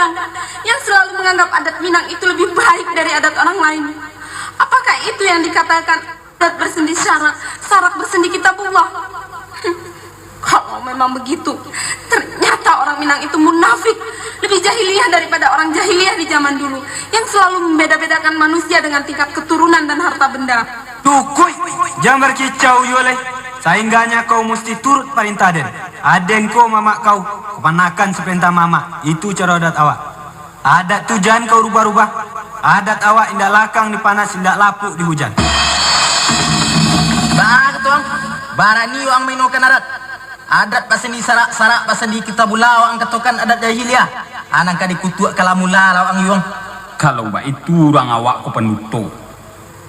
gadang yang selalu menganggap adat Minang itu lebih baik dari adat orang lain. Apakah itu yang dikatakan adat bersendi syarak, sarak bersendi kitabullah? Kalau memang begitu, ternyata orang Minang itu munafik, lebih jahiliyah daripada orang jahiliyah di zaman dulu, yang selalu membeda-bedakan manusia dengan tingkat keturunan dan harta benda. Tukui, jangan berkicau yole. Saingganya kau mesti turut perintah den. Aden kau mama kau, kepanakan sepenta mama. Itu cara adat awak. Adat tu jangan kau rubah-rubah. Adat awak indak lakang di panas, indak lapuk di hujan. Bah tuang, barani wang minukan adat. Adat pasal di sarak-sarak pasal di kitabullah wang katokan adat jahiliyah. Anang kadi kutuak kalamula lawang yuang. Kalau mbak itu orang awak ko penutup.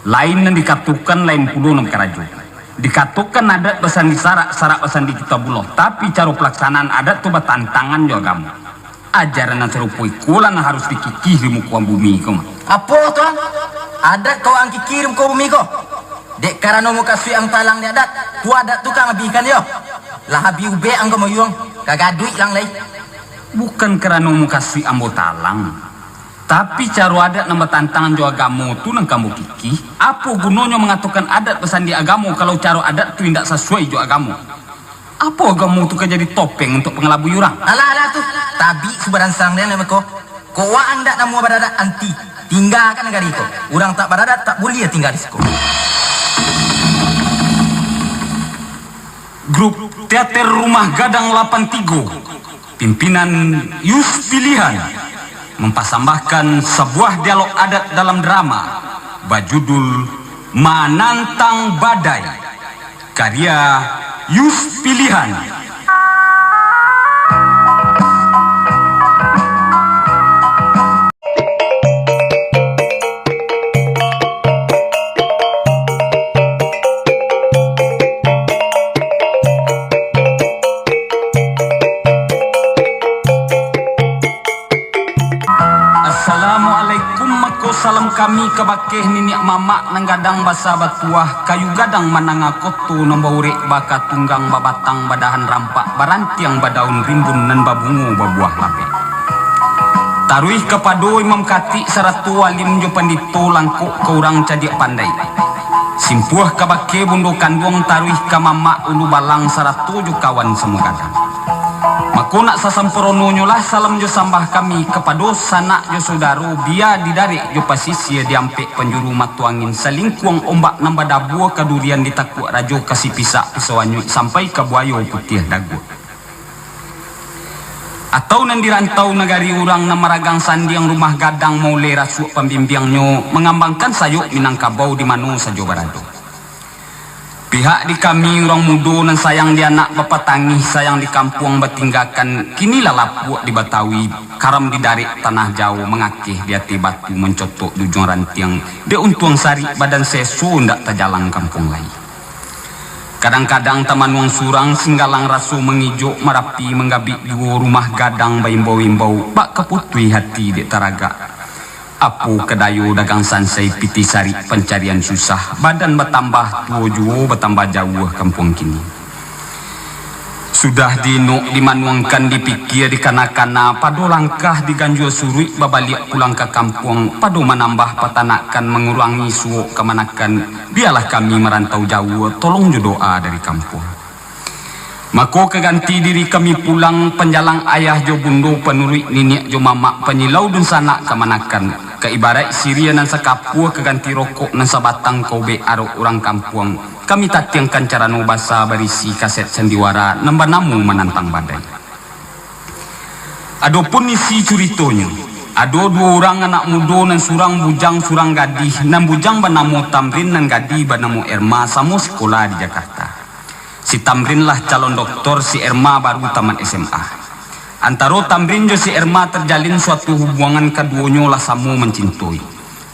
Lain yang dikatukan lain puluh enam kerajuk. Dikatukan adat pesan di sarak pesan di kitabullah. Tapi cara pelaksanaan adat tu bertantangan juga kamu. Ajaran yang serupui kulan harus dikikih di muka bumi kau. Apa tuang? Adat kau ang kikirim kau bumi kau. Dek karena muka sui ang talang di adat. Ku adat tu kang abikan yo. Lah habi ube ang kau mayuang. Kagak duit lang lay. Bukan kerana mu kasih ambo talang, tapi cara adat nambah tantangan jo agamo tu nang kamu kiki. Apa gunanya mengatakan adat pesan di agamo kalau cara adat tu tidak sesuai jo agamo? Apa agamo tu kan jadi topeng untuk pengelabui orang? Alah tu, tabi subaran sang dia nama kau. Kau wa anda namu beradat anti. Tinggalkan negara kau. Orang tak beradat tak boleh tinggal di sekolah. Grup teater Rumah Gadang 83 pimpinan Yus Pilihan mempersembahkan sebuah dialog adat dalam drama berjudul Menantang Badai karya Yus Pilihan. Salam kami kebakeh niniak mamak nang gadang basa batuah kayu gadang mananga koto nombau urek baka tunggang babatang badahan rampak barantiang badaun rimbun nan babungu babuah lape. Taruih kepada Imam Kati saratu walim jo pandito langkuk ke urang cadiak pandai. Simpuah kebakeh bundo kandung taruih ke mamak ulu balang saratu jo kawan semua gadang. Mako nak sasamperono nyolah salam jo sambah kami kepada sanak jo saudaro biar didarik jo pasisi diampek penjuru matu angin salingkuang ombak nambah dabuah kadurian ditakuk rajo kasih pisak pisauanyu sampai ke buayo putih dagu. Atau nan dirantau negari urang namaragang sandiang Rumah Gadang mau le rasuk pembimbingnya mengambangkan sayuk Minangkabau di manu sajo barado. Pihak di kami orang mudo dan sayang di anak bapak tangih sayang di kampung bertinggalkan kini lapuk di Batawi karam di darik tanah jauh mengakih di hati batu mencotok di ujung rantiang de untuang sari badan sesu ndak terjalang kampung lain. Kadang-kadang taman wang surang singgalang rasu mengijuk merapi menggabik dua Rumah Gadang baimbau-imbau bak keputui hati di taraga. Apu kedayu dagang sansai piti sari pencarian susah badan bertambah tua juo bertambah jauh kampung kini. Sudah dinuk dimanuangkan dipikir dikana-kana padu langkah diganjur surui babalik pulang ke kampung padu menambah petanakan mengurangi suuk kemanakan biarlah kami merantau jauh tolong jo doa dari kampung. Mako keganti diri kami pulang penjalang ayah jo bundo penurut niniak jo mamak penyilau dun sanak kemanakan ke ibarat siria nan sakapua keganti rokok nan sabatang kobe arok orang kampung kami tatiangkan cara no basa berisi kaset sandiwara nambah namu menantang badai. Adapun isi ceritonya ado dua orang anak muda nan surang bujang surang gadih nan bujang banamu Tamrin nan gadih banamu Erma samu sekolah di Jakarta. Si Tamrin lah calon doktor, si Erma baru tamat SMA. Antara Tamrin jo si Erma terjalin suatu hubungan keduanya lah samu mencintoi.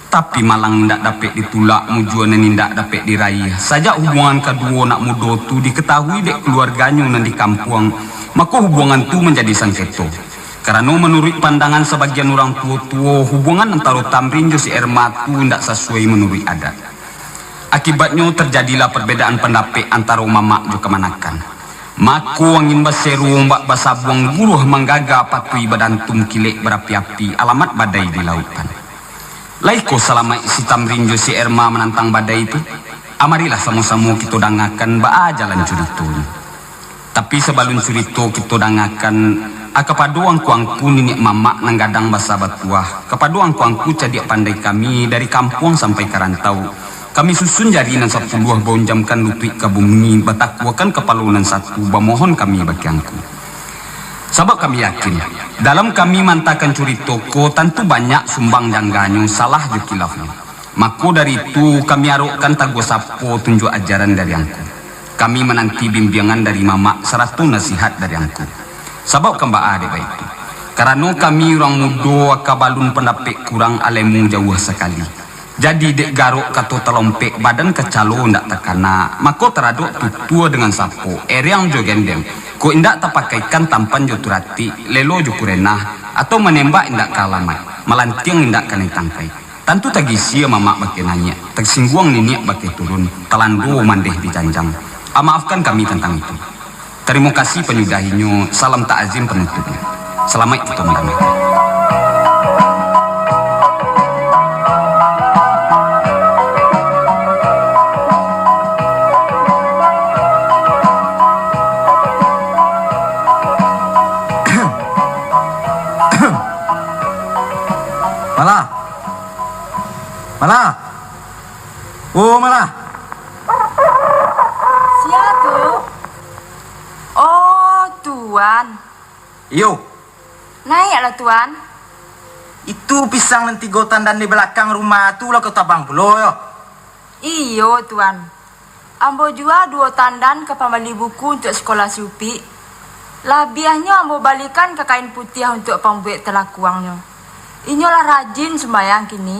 Tapi malang ndak dapat ditulak mujuan dan ndak dapat diraih. Sajak hubungan kedua nak muda tu diketahui dek keluarganya nan di kampung, maka hubungan tu menjadi sengketa. Karena menurut pandangan sebagian orang tua-tua hubungan antara Tamrin jo si Erma tu ndak sesuai menurut adat. Akibatnya terjadilah perbedaan pendapat antara mamak jo kemanakan. Maku angin baseru mbak basabuang buruh manggaga patui badantum kilek berapi-api alamat badai di lautan. Laiko selama isi tamrin si Erma menantang badai itu, amarilah sama-sama kita dangakan ba jalan curito. Tapi sebelum curito kita dangakan kepaduang kuangku ninik mamak nanggadang basa batuah, kepaduang kuangku cadik pandai kami dari kampung sampai karantau. Kami susun jari nan 10 bonjamkan lupik ke bumi batakwakan kepalunan satu bamohon kami bagianku. Sebab kami yakin dalam kami mantakan curi toko tentu banyak sumbang jangganyo salah je kilafnya. Maka dari itu kami arokkan tago sapo tunjuk ajaran dari angku. Kami menanti bimbingan dari mamak seratu nasihat dari angku. Sebab kembaa dek baik itu. Karena kami orang mudo akabalun pendapik kurang alemu jauh sekali. Jadi dek garuk kato telompek badan kecalo ndak tekana, mako teraduk tutua dengan sapo, eriang jo gendeng, ko indak terpakaikan tampan jo turati, lelo jo kurenah, atau menembak indak kalamai, melantiang indak kanai tangkai. Tentu tagisi mamak baki nanya, tersingguang niniak baki turun, telandu mandeh di janjang. Maafkan kami tentang itu. Terima kasih penyudahinyo, salam ta'azim penutupnya. Selamat kita mendamaikan. Malah. Oh, malah. Siapa? Oh, Tuan. Iyo, Naiklah Tuan. itu pisang nanti gotan dan di belakang rumah tu lah kau tabang pulo yo. Iyo Tuan. Ambo jual 2 tandan ke pembeli buku untuk sekolah Supi. Labiahnya ambo balikan ke kain putih untuk pembuat telakuangnya. Inyolah rajin sembayang kini.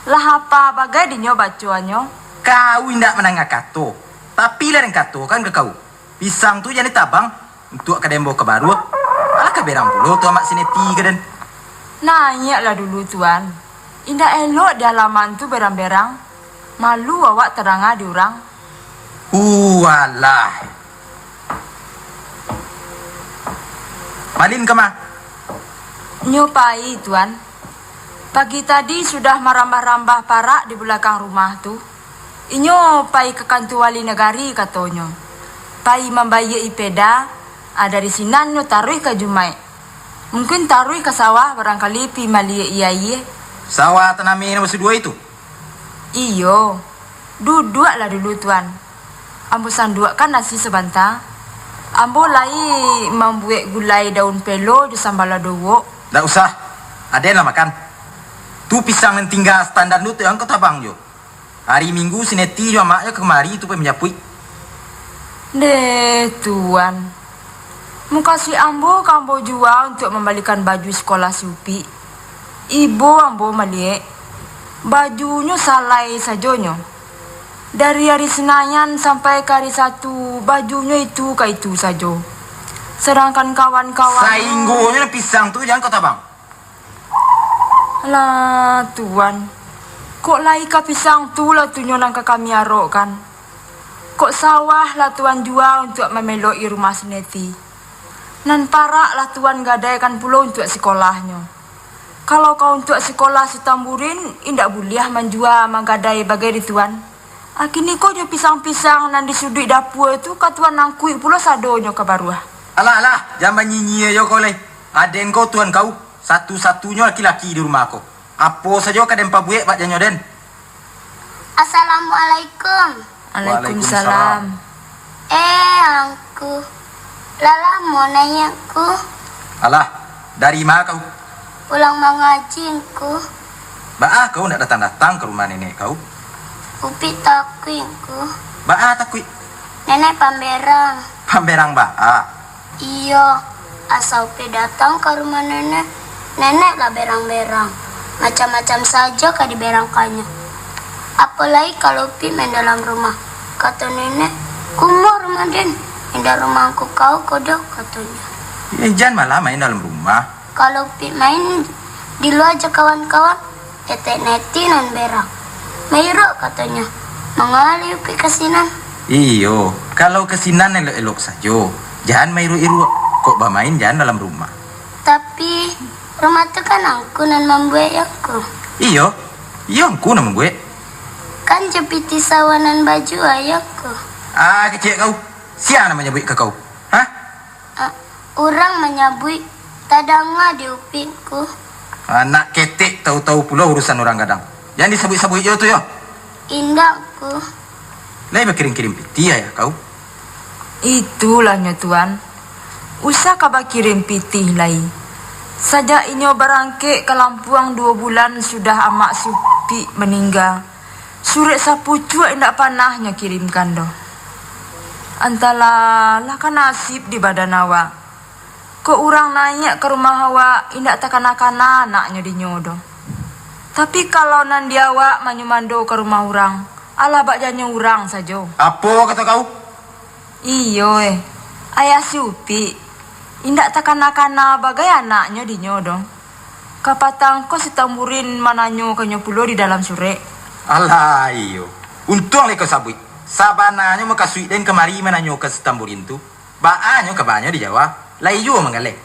Lah apa bagai dinyo bacuannya? Kau indak menangga kato, tapi lereng kato kan ke kau. Pisang tu jadi tabang untuk kadembo ke baru. Alah ke berang pulo tu amak sineti kaden. Nanyaklah dulu Tuan. Indah elok di halaman tu berang-berang. Malu awak teranga diorang. Walah. Malin ke mah? Nyopai Tuan. Pagi tadi sudah merambah-rambah parak di belakang rumah tu. Inyo pai ke kantor wali negari katonyo. Pai membayar ipeda, dari sinan nyo taruh ke Jumai. Mungkin taruh ke sawah barangkali pi malia iya. Sawah tanami nomor 2 itu. Iyo. Duduklah dulu Tuan. Ambo sanduakkan nasi sebentar. Ambo lai membuat gulai daun pelo di sambal dowo. Tak usah. Ada yang makan. Tu pisang yang tinggal standar tu yang kau tabang jo. Hari Minggu sineti jo maknya kemari tu pergi menyapui. Deh Tuan. Muka si ambo kambo jual untuk membalikan baju sekolah Supi. Ibu ambo melihat bajunya salai sajonyo. Dari hari Senayan sampai ke hari Sabtu bajunya itu ke itu saja. Sedangkan kawan-kawan Sainggonya pisang tu jangan kau tabang. lah Tuan. Kok lai ka pisang tu lah tu nyonang ke kami arok kan. Kok sawah lah Tuan jual untuk memeloi rumah seneti. Nan parak lah Tuan gadaikan pulau untuk sekolahnya. Kalau kau untuk sekolah setamburin, indak boleh menjual menggadai bagai di Tuan. Kini kau jo pisang-pisang nan di sudut dapur tu ka Tuan nangkui pulau sadonyo ke baruah. Alah, jangan nyinyi yo kau le. Aden kau tuan kau, satu-satunya laki-laki di rumah aku. Apa saja kadang pabuek pak janyo den. Assalamualaikum. Waalaikumsalam. Angku. Lala mau nanya ku. Alah, dari mana kau? Pulang mengajinku. Baah kau nak datang-datang ke rumah nenek kau? Upi takuinku. Baah takui. Nenek pamberang. Pamberang baah. Iyo, asal Upi datang ke rumah nenek. Nenek lah berang-berang. Macam-macam saja ka diberangkannya. Apalagi kalau Upi main dalam rumah. Kata nenek, kumur rumah den. Indah rumahku kau kodok katanya. Jangan malah main dalam rumah. Kalau Upi main di luar aja kawan-kawan, tetek neti nan berang. Mayro katanya, mengali Upi kasinan. Iyo, Kalau kesinan elok-elok saja. Jangan main iru-iru. Kok bermain jangan dalam rumah. Tapi rumah tu kan aku nan membuat aku. Iyo aku nama gue. Kan jepiti sawanan baju ayahku. Kecil kau. Siapa namanya buat ke kau? Hah? Orang menyabui tadanga di upinku. Anak ketek tahu-tahu pula urusan orang gadang. Jangan disebut-sebut je tu ya. Indahku. Lai berkirim-kirim piti ya kau. Itulahnya tuan. Usah kaba kirim pitih lai. Saja inyo barangke ke Lampuang 2 bulan sudah amak Supi meninggal. Surat sapucu indak panahnya kirimkan doh. Antara lah kan nasib di badan awak. Kok orang naik ke rumah awak indak takana-kana anaknya di nyodo. Tapi kalau nan dia awak manyumando ke rumah orang, ala bakjanya orang saja. Apa kata kau? Iyo ayah Supi indak takana-kana bagai anaknya di nyodo. Kapatang ko si tamburin mananyo kanyo pulo di dalam sure. Alah iyo. Untung leko sabui. Sabananya makasui dan kemari mananyo ke tamburin tu. Baanyo kebanyo di Jawa. Lai yo mengalek.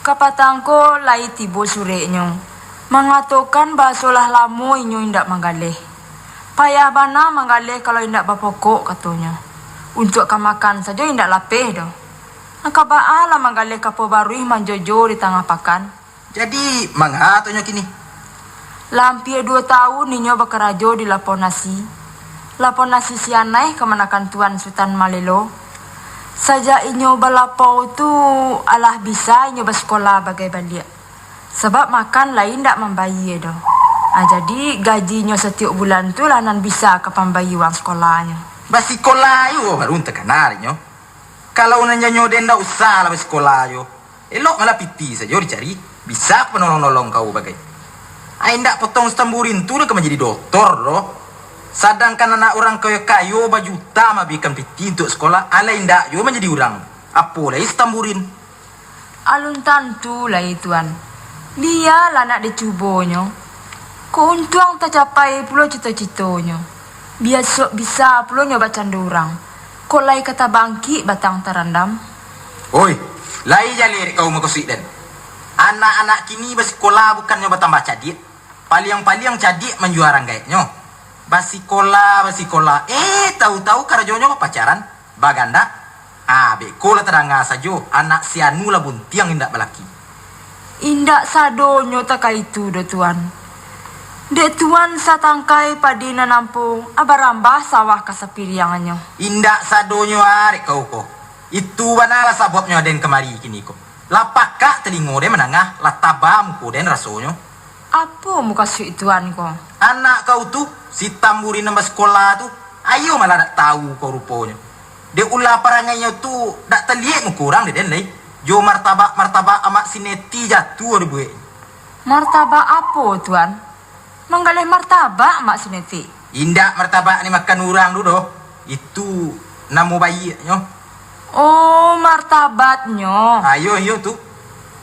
Kapatang ko lai tibo sure nyo. Mengatakan basolah lamo inyo indak manggaleh. Payah bana manggaleh kalau indak bapokok katanya. Untuk kamakan saja indak lapeh doh. Nakabaala manggaleh kapo barui manjojo di tengah pakan. Jadi manghatonyo kini. Lampir 2 tahun ninyo bakarajo di Laponasi. Laponasi sianai kemanakan Tuan Sultan Malelo. Saja inyo balapau tu alah bisa inyo bersekolah bagai balik. Sebab makan lain ndak membayi doh. Jadi gajinya setiap bulan tu lanan bisa ke pembayi uang sekolahnya. Basikolah yo baru tekanari nyo. Kalau nanya nyo den ndak usah lah basikolah yo. Elok malah piti saja dicari. Bisa penolong-nolong kau bagai. Ai ndak potong stamburin tu nak menjadi doktor doh. Sedangkan anak orang kaya kayo bajuta mabikan piti untuk sekolah. Alai ndak yo menjadi orang. Apa lagi stamburin? Alun tantu lah tuan. Dia lah nak dicubonyo. Keuntung tercapai pulau cita-citanya. Biasa bisa pulau nyoba candurang. Kolai kata bangki batang terendam. Oi, lai jalir kau makasih den. Anak-anak kini bersekolah bukan nyoba tambah cadik. Paling-paling cadik menjuarang gaetnyo. Basikola. Tahu-tahu karajonyo pacaran. Baganda. Bekola teranga saja. Anak sianu lah buntiang indak balaki. Indak sadonyo taka itu do tuan. Dek tuan satangkai padina nampung abarambah sawah kasapiriangannya. Indak sadonyo arek kau ko. Itu banalah sababnya den kemari kini ko. Lapakah telingo den menangah latabam ko den rasonyo. Apa muka sui tuan ko? Anak kau tu si tamburin nambah sekolah tu. Ayo malah dak tahu kau rupanya. Dia ulah parangainya tu dak terlihat mu kurang den lei. Jo martabak amak sineti jatuh ada buat. Martabak apa tuan? Manggaleh martabak mak sineti. Indak martabak ni makan orang dulu doh. Itu namo bayi nyo. Oh martabatnya. Ayo tu.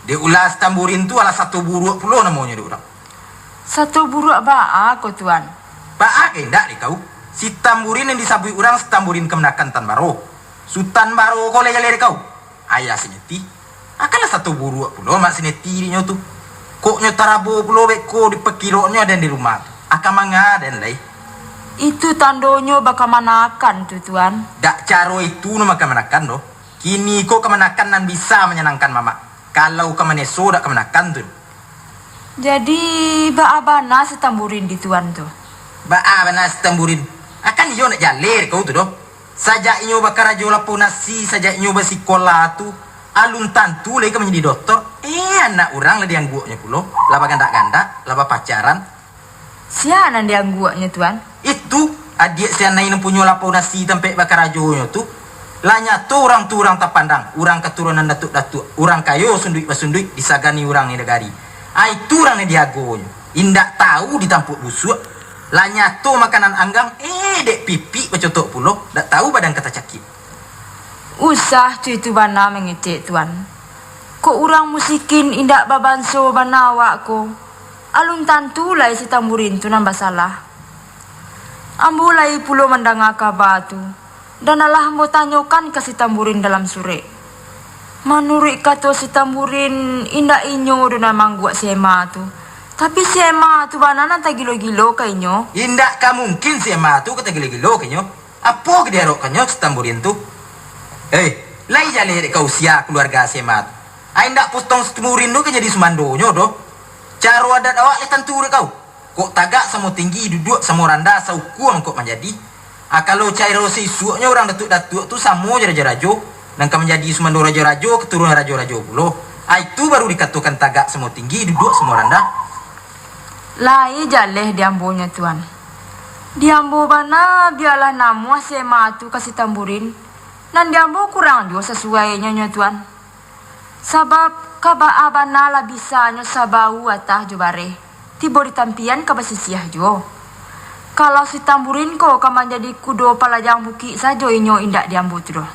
Dia ulas tamburin tu ala 1 buruk puluh namanya dia orang. 1 buruk baak ko tuan. Baak indak ni kau. Si tamburin yang disabui orang setamburin kemenakan Tan Baro. Sultan Baro kau lele kau. Ayah sineti. Akanlah 1 buruk puluh mak sineti nyo tu. Koknya tarabo puluh beko di pekiroknya dan di rumah. Akan mangga dan lay. Itu tandonyo baka manakan tu tuan. Dak caro itu nama kemanakan doh. Kini kok kemanakan nan bisa menyenangkan mama. Kalau kemaneso dak kemanakan tu. Jadi baabana setamburin di tuan tu. Baabana setamburin. Akan iyo nak jalir kau tu doh. Sajak inyo bakarajo lapunasi, sajak inyo basikola tu. Alun tantu lagi menjadi doktor. Anak orang lah yang guaknya pulo. Laba ganda-ganda, laba pacaran. Siapa yang guaknya tuan? Itu adik siana yang punya lapau nasi tempat bakar rajonya tu. Lanya tu orang tak pandang. Orang keturunan datuk-datuk. Orang kayo sunduik-basunduik disagani orang ni negari. Itu orang ni diagonya. Indak tahu ditampuk busuk. Lanya tu makanan anggang. Dek pipi bercotok pulo. Tak tahu badan kata cakit. Usah itu bana mengecek tuan. Ko orang musikin indak babanso bana awak ko. Alun tantu lai si tamburin tu nambah salah. Ambu lai pulo mandanga kabar tu. Dan alah mau tanyakan ke si Tamburin dalam sore. Menurut kata si Tamburin, indah inyo dona manggua si Ema tu. Tapi si Ema tu banana tak gilo-gilo kainyo. Indak ka mungkin si Ema tu kata gila-gila kanyo. Apa ke dia rok kanyo si Tamburin tu? Lai jale dek kau usia keluarga si Ema tu. Indak potong si Tamburin tu ke jadi sumandonyo doh. Cara adat awak le tentu dek kau. Kok tagak sama tinggi duduk sama randa saukuang kok menjadi. Kalau cairo si suaknya orang datuk-datuk tu sama raja-rajo. Dan kan menjadi sumando raja-rajo keturunan raja-rajo pulo. Itu baru dikatakan tagak sama tinggi duduk sama randa. Lai jaleh diambonya tuan. Diambo bana biarlah namu si Ema tu kasih Tamburin. Dan diambo kurang juga sesuai nyonya tuan. Sebab kaba abana lah bisanya sabau atah jubare. Tiba di tampian kaba sisiah jo. Kalau si Tamburin ko kaman jadi kudo palajang buki sajo inyo indak diambo tu doh.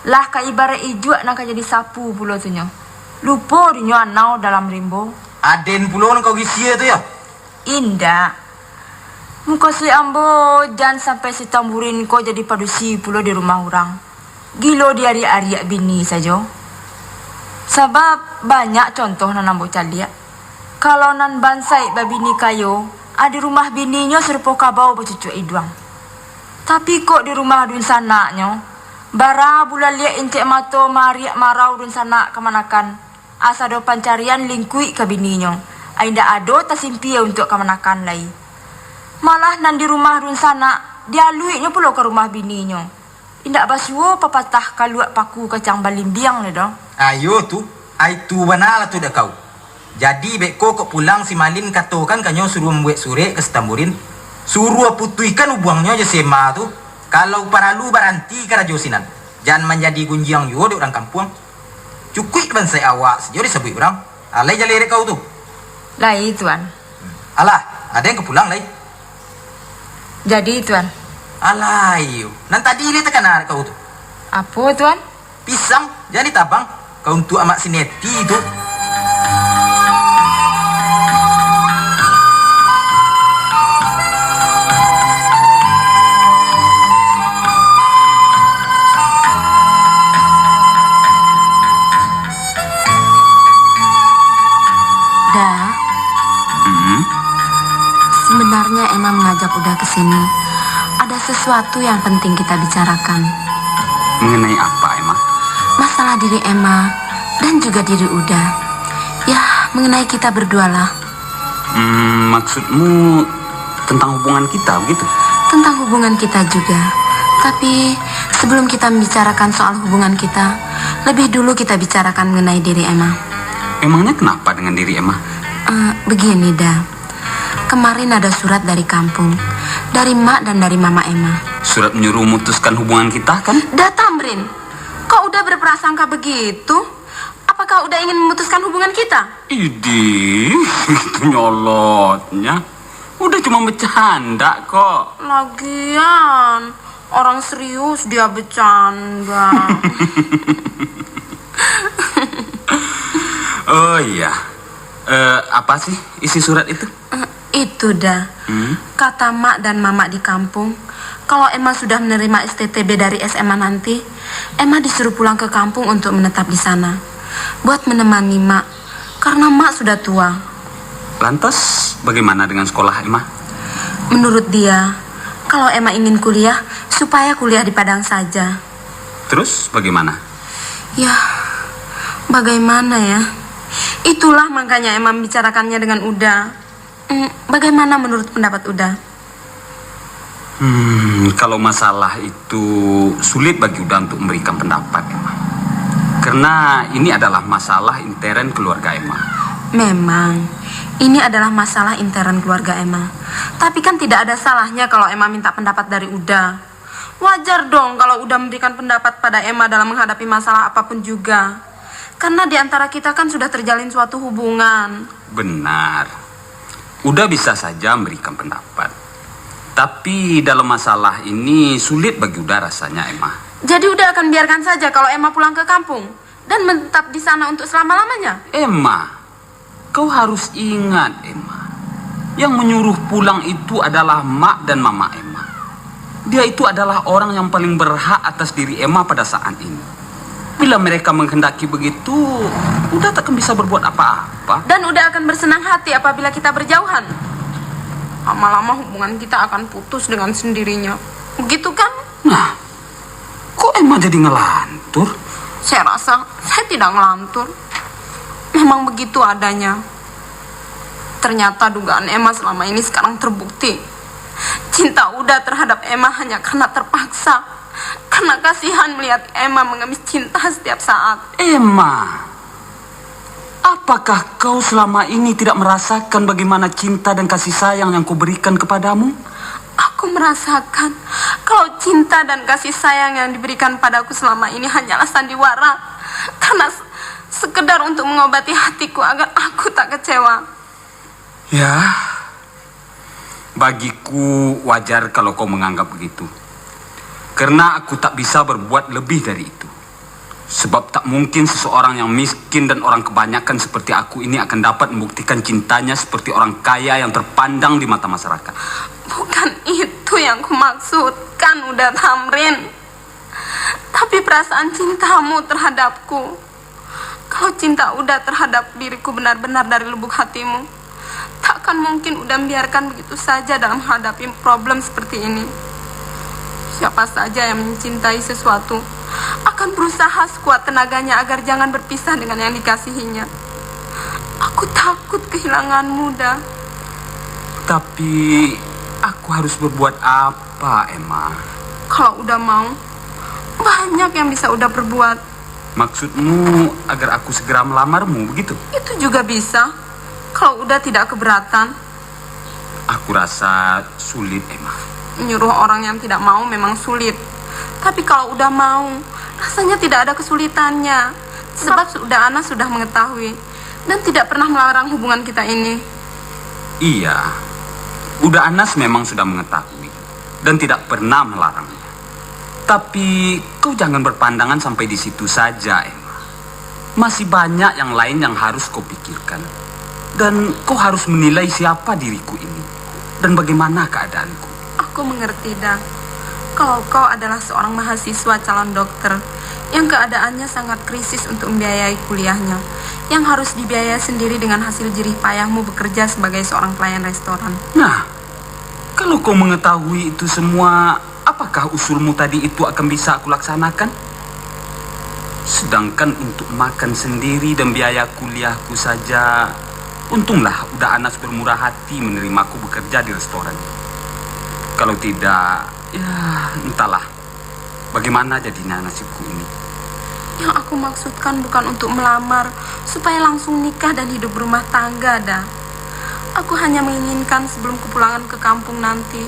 Lah ka ibarat ijuk nak jadi sapu pulo tu nyo. Lupa dinyo anau dalam rimbo. Aden pulo kau gisia tu ya. Indah. Muka si ambo jangan sampai si Tamburin ko jadi padusi pulo di rumah orang. Gilo di ari-ari bini saja. Sebab banyak contoh nan ambo calia. Kalau nan bansai babini kayo, ada rumah bininya serupa kabau bercucuk iduang. Tapi kok di rumah dun sanaknya, bara bulan liat incik mato mariak marau dun sanak kemanakan. Asa do pancarian lingkui ke bininya. Ainda ado tasimpia untuk kemanakan lai. Malah nan di rumah dun sanak, dia luiknya pulau ke rumah bininya. Indak basuo papatah kaluak paku kacang balimbiang ni dong. Ayo tu, itu benar tu dah kau. Jadi beko kok pulang si Malin katakan kanyo suruh membuat surat ke si Tamburin. Suruh putuikan ubuangnya aja Sema tu. Kalau paralu baranti ke rajo sinan. Jangan menjadi gunjiang yo di orang kampung. Cukui bansai awak sejauh disebut orang. Alai jalere kau tu. Lai tuan. Alah, ada yang kepulang lai. Jadi tuan. Alai yo. Nan tadi dia tekan kau tu. Apa tuan? Pisang, jangan ditabang. Kau untuk amak sineti tu. Sebenarnya Emma mengajak Uda ke sini. Ada sesuatu yang penting kita bicarakan. Mengenai apa, Emma? Masalah diri Emma dan juga diri Uda. Ya, mengenai kita berdua lah. Maksudmu tentang hubungan kita, begitu? Tentang hubungan kita juga. Tapi sebelum kita membicarakan soal hubungan kita, lebih dulu kita bicarakan mengenai diri Emma. Emangnya kenapa dengan diri Emma? Begini, Da. Kemarin ada surat dari kampung, dari Mak dan dari Mama Emma. Surat menyuruh memutuskan hubungan kita, kan? Dah Tamrin, kau udah berprasangka begitu? Apakah udah ingin memutuskan hubungan kita? Idih, itu nyolotnya. Udah cuma bercanda kok. Lagian, orang serius dia bercanda. Oh iya, apa sih isi surat itu? Itu dah. Kata Mak dan Mama di kampung, kalau Emma sudah menerima STTB dari SMA nanti, Emma disuruh pulang ke kampung untuk menetap di sana, buat menemani Mak, karena Mak sudah tua. Lantas, bagaimana dengan sekolah Emma? Menurut dia, kalau Emma ingin kuliah, supaya kuliah di Padang saja. Terus bagaimana? Ya, bagaimana ya? Itulah makanya Emma membicarakannya dengan Uda. Bagaimana menurut pendapat Uda? Kalau masalah itu sulit bagi Uda untuk memberikan pendapat, Emma. Karena ini adalah masalah intern keluarga Emma. Memang, ini adalah masalah intern keluarga Emma. Tapi kan tidak ada salahnya kalau Emma minta pendapat dari Uda. Wajar dong kalau Uda memberikan pendapat pada Emma dalam menghadapi masalah apapun juga. Karena di antara kita kan sudah terjalin suatu hubungan. Benar. Uda bisa saja memberikan pendapat. Tapi dalam masalah ini sulit bagi Uda rasanya, Emma. Jadi Uda akan biarkan saja kalau Emma pulang ke kampung dan menetap di sana untuk selama-lamanya. Emma, kau harus ingat, Emma. Yang menyuruh pulang itu adalah Mak dan Mama Emma. dia itu adalah orang yang paling berhak atas diri Emma pada saat ini. Bila mereka menghendaki begitu, udah takkan bisa berbuat apa-apa. Dan udah akan bersenang hati apabila kita berjauhan. Lama-lama hubungan kita akan putus dengan sendirinya. Begitu kan? Nah, kok Emma jadi ngelantur? Saya rasa saya tidak ngelantur. Memang begitu adanya. Ternyata dugaan Emma selama ini sekarang terbukti. Cinta Uda terhadap Emma hanya karena terpaksa. Karena kasihan melihat Emma mengemis cinta setiap saat. Emma, apakah kau selama ini tidak merasakan bagaimana cinta dan kasih sayang yang kuberikan kepadamu? Aku merasakan kalau cinta dan kasih sayang yang diberikan padaku selama ini hanyalah sandiwara. Karena sekedar untuk mengobati hatiku agar aku tak kecewa. Ya, bagiku wajar kalau kau menganggap begitu. Karena aku tak bisa berbuat lebih dari itu. Sebab tak mungkin seseorang yang miskin dan orang kebanyakan seperti aku ini akan dapat membuktikan cintanya seperti orang kaya yang terpandang di mata masyarakat. Bukan itu yang kumaksudkan, Uda Tamrin. Tapi perasaan cintamu terhadapku. Kalau cinta Uda terhadap diriku benar-benar dari lubuk hatimu, takkan mungkin Uda membiarkan begitu saja dalam menghadapi problem seperti ini. Siapa saja yang mencintai sesuatu akan berusaha sekuat tenaganya agar jangan berpisah dengan yang dikasihinya. Aku takut kehilanganmu, Uda. Tapi aku harus berbuat apa, Emma? Kalau Uda mau, banyak yang bisa Uda perbuat. Maksudmu agar aku segera melamarmu, begitu? Itu juga bisa, kalau Uda tidak keberatan. Aku rasa sulit, Emma. Menyuruh orang yang tidak mau memang sulit. Tapi kalau udah mau, rasanya tidak ada kesulitannya. Sebab sudah Ana sudah mengetahui dan tidak pernah melarang hubungan kita ini. Iya, Uda Anas memang sudah mengetahui dan tidak pernah melarangnya. Tapi kau jangan berpandangan sampai di situ saja, Emma. Masih banyak yang lain yang harus kau pikirkan. Dan kau harus menilai siapa diriku ini dan bagaimana keadaanku. Aku mengerti, Dang. Kalau kau adalah seorang mahasiswa calon dokter yang keadaannya sangat krisis untuk membiayai kuliahnya, yang harus dibiayai sendiri dengan hasil jerih payahmu bekerja sebagai seorang pelayan restoran. Nah, kalau kau mengetahui itu semua, apakah usulmu tadi itu akan bisa aku laksanakan? Sedangkan untuk makan sendiri dan biaya kuliahku saja, untunglah udah Anas bermurah hati menerimaku bekerja di restoran. Kalau tidak, ya entahlah bagaimana jadinya nasibku ini. Yang aku maksudkan bukan untuk melamar supaya langsung nikah dan hidup berumah tangga, dah. Aku hanya menginginkan sebelum kepulangan ke kampung nanti,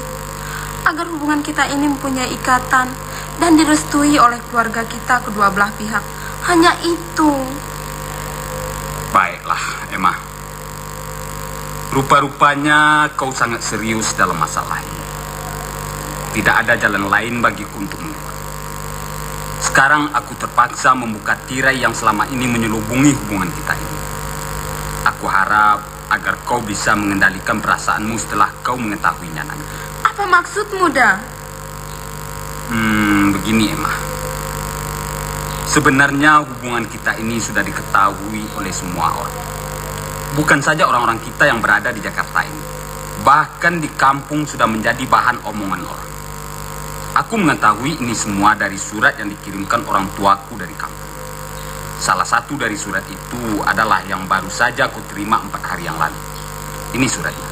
agar hubungan kita ini mempunyai ikatan dan direstui oleh keluarga kita kedua belah pihak. Hanya itu. Baiklah, Emma. Rupa-rupanya kau sangat serius dalam masalah ini. Tidak ada jalan lain bagiku untuk menolak. Sekarang aku terpaksa membuka tirai yang selama ini menyelubungi hubungan kita ini. Aku harap agar kau bisa mengendalikan perasaanmu setelah kau mengetahuinya nanti. Apa maksudmu, dah? Begini, Emma. Sebenarnya hubungan kita ini sudah diketahui oleh semua orang. Bukan saja orang-orang kita yang berada di Jakarta ini. Bahkan di kampung sudah menjadi bahan omongan orang. Aku mengetahui ini semua dari surat yang dikirimkan orang tuaku dari kampung. Salah satu dari surat itu adalah yang baru saja aku terima 4 hari yang lalu. Ini suratnya.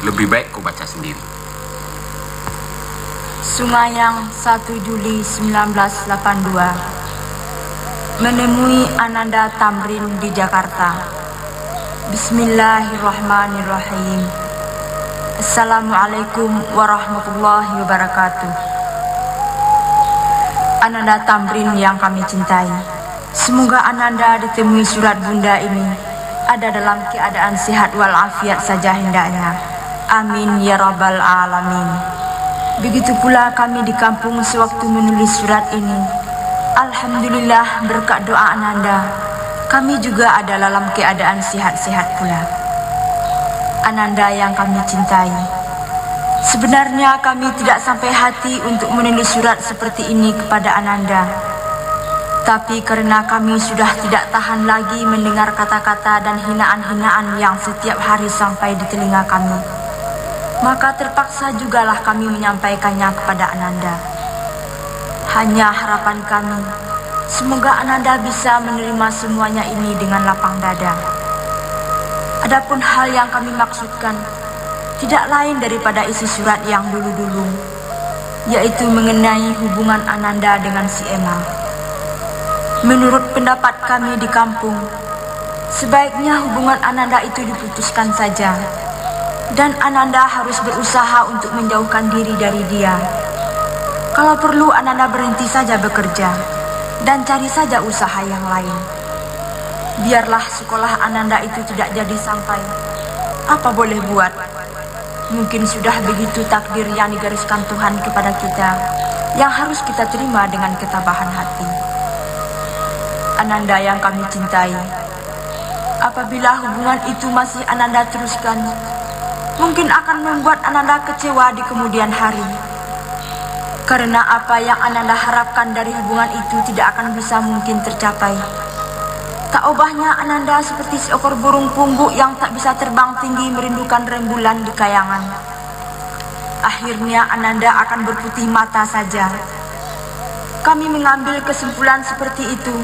Lebih baik kau baca sendiri. Sumayang 1 Juli 1982. Menemui Ananda Tamrin di Jakarta. Bismillahirrahmanirrahim. Assalamualaikum warahmatullahi wabarakatuh. Ananda Tamrin yang kami cintai, semoga Ananda ditemui surat bunda ini ada dalam keadaan sehat walafiat saja hendaknya. Amin ya rabbal alamin. Begitu pula kami di kampung sewaktu menulis surat ini. Alhamdulillah berkat doa Ananda, kami juga ada dalam keadaan sehat-sehat pula. Ananda yang kami cintai, Sebenarnya kami tidak sampai hati untuk menulis surat seperti ini kepada Ananda. Tapi karena kami sudah tidak tahan lagi mendengar kata-kata dan hinaan-hinaan yang setiap hari sampai di telinga kami, maka terpaksa jugalah kami menyampaikannya kepada Ananda. Hanya harapan kami, semoga Ananda bisa menerima semuanya ini dengan lapang dada. Adapun hal yang kami maksudkan tidak lain daripada isi surat yang dulu-dulu, yaitu mengenai hubungan Ananda dengan si Emma. Menurut pendapat kami di kampung, sebaiknya hubungan Ananda itu diputuskan saja, dan Ananda harus berusaha untuk menjauhkan diri dari dia. Kalau perlu, Ananda berhenti saja bekerja dan cari saja usaha yang lain. Biarlah sekolah Ananda itu tidak jadi sampai. Apa boleh buat? Mungkin sudah begitu takdir yang digariskan Tuhan kepada kita, yang harus kita terima dengan ketabahan hati. Ananda yang kami cintai, apabila hubungan itu masih Ananda teruskan, mungkin akan membuat Ananda kecewa di kemudian hari. Karena apa yang Ananda harapkan dari hubungan itu tidak akan bisa mungkin tercapai. Tak ubahnya Ananda seperti seekor burung pungguk yang tak bisa terbang tinggi merindukan rembulan di kayangan. Akhirnya Ananda akan berputih mata saja. Kami mengambil kesimpulan seperti itu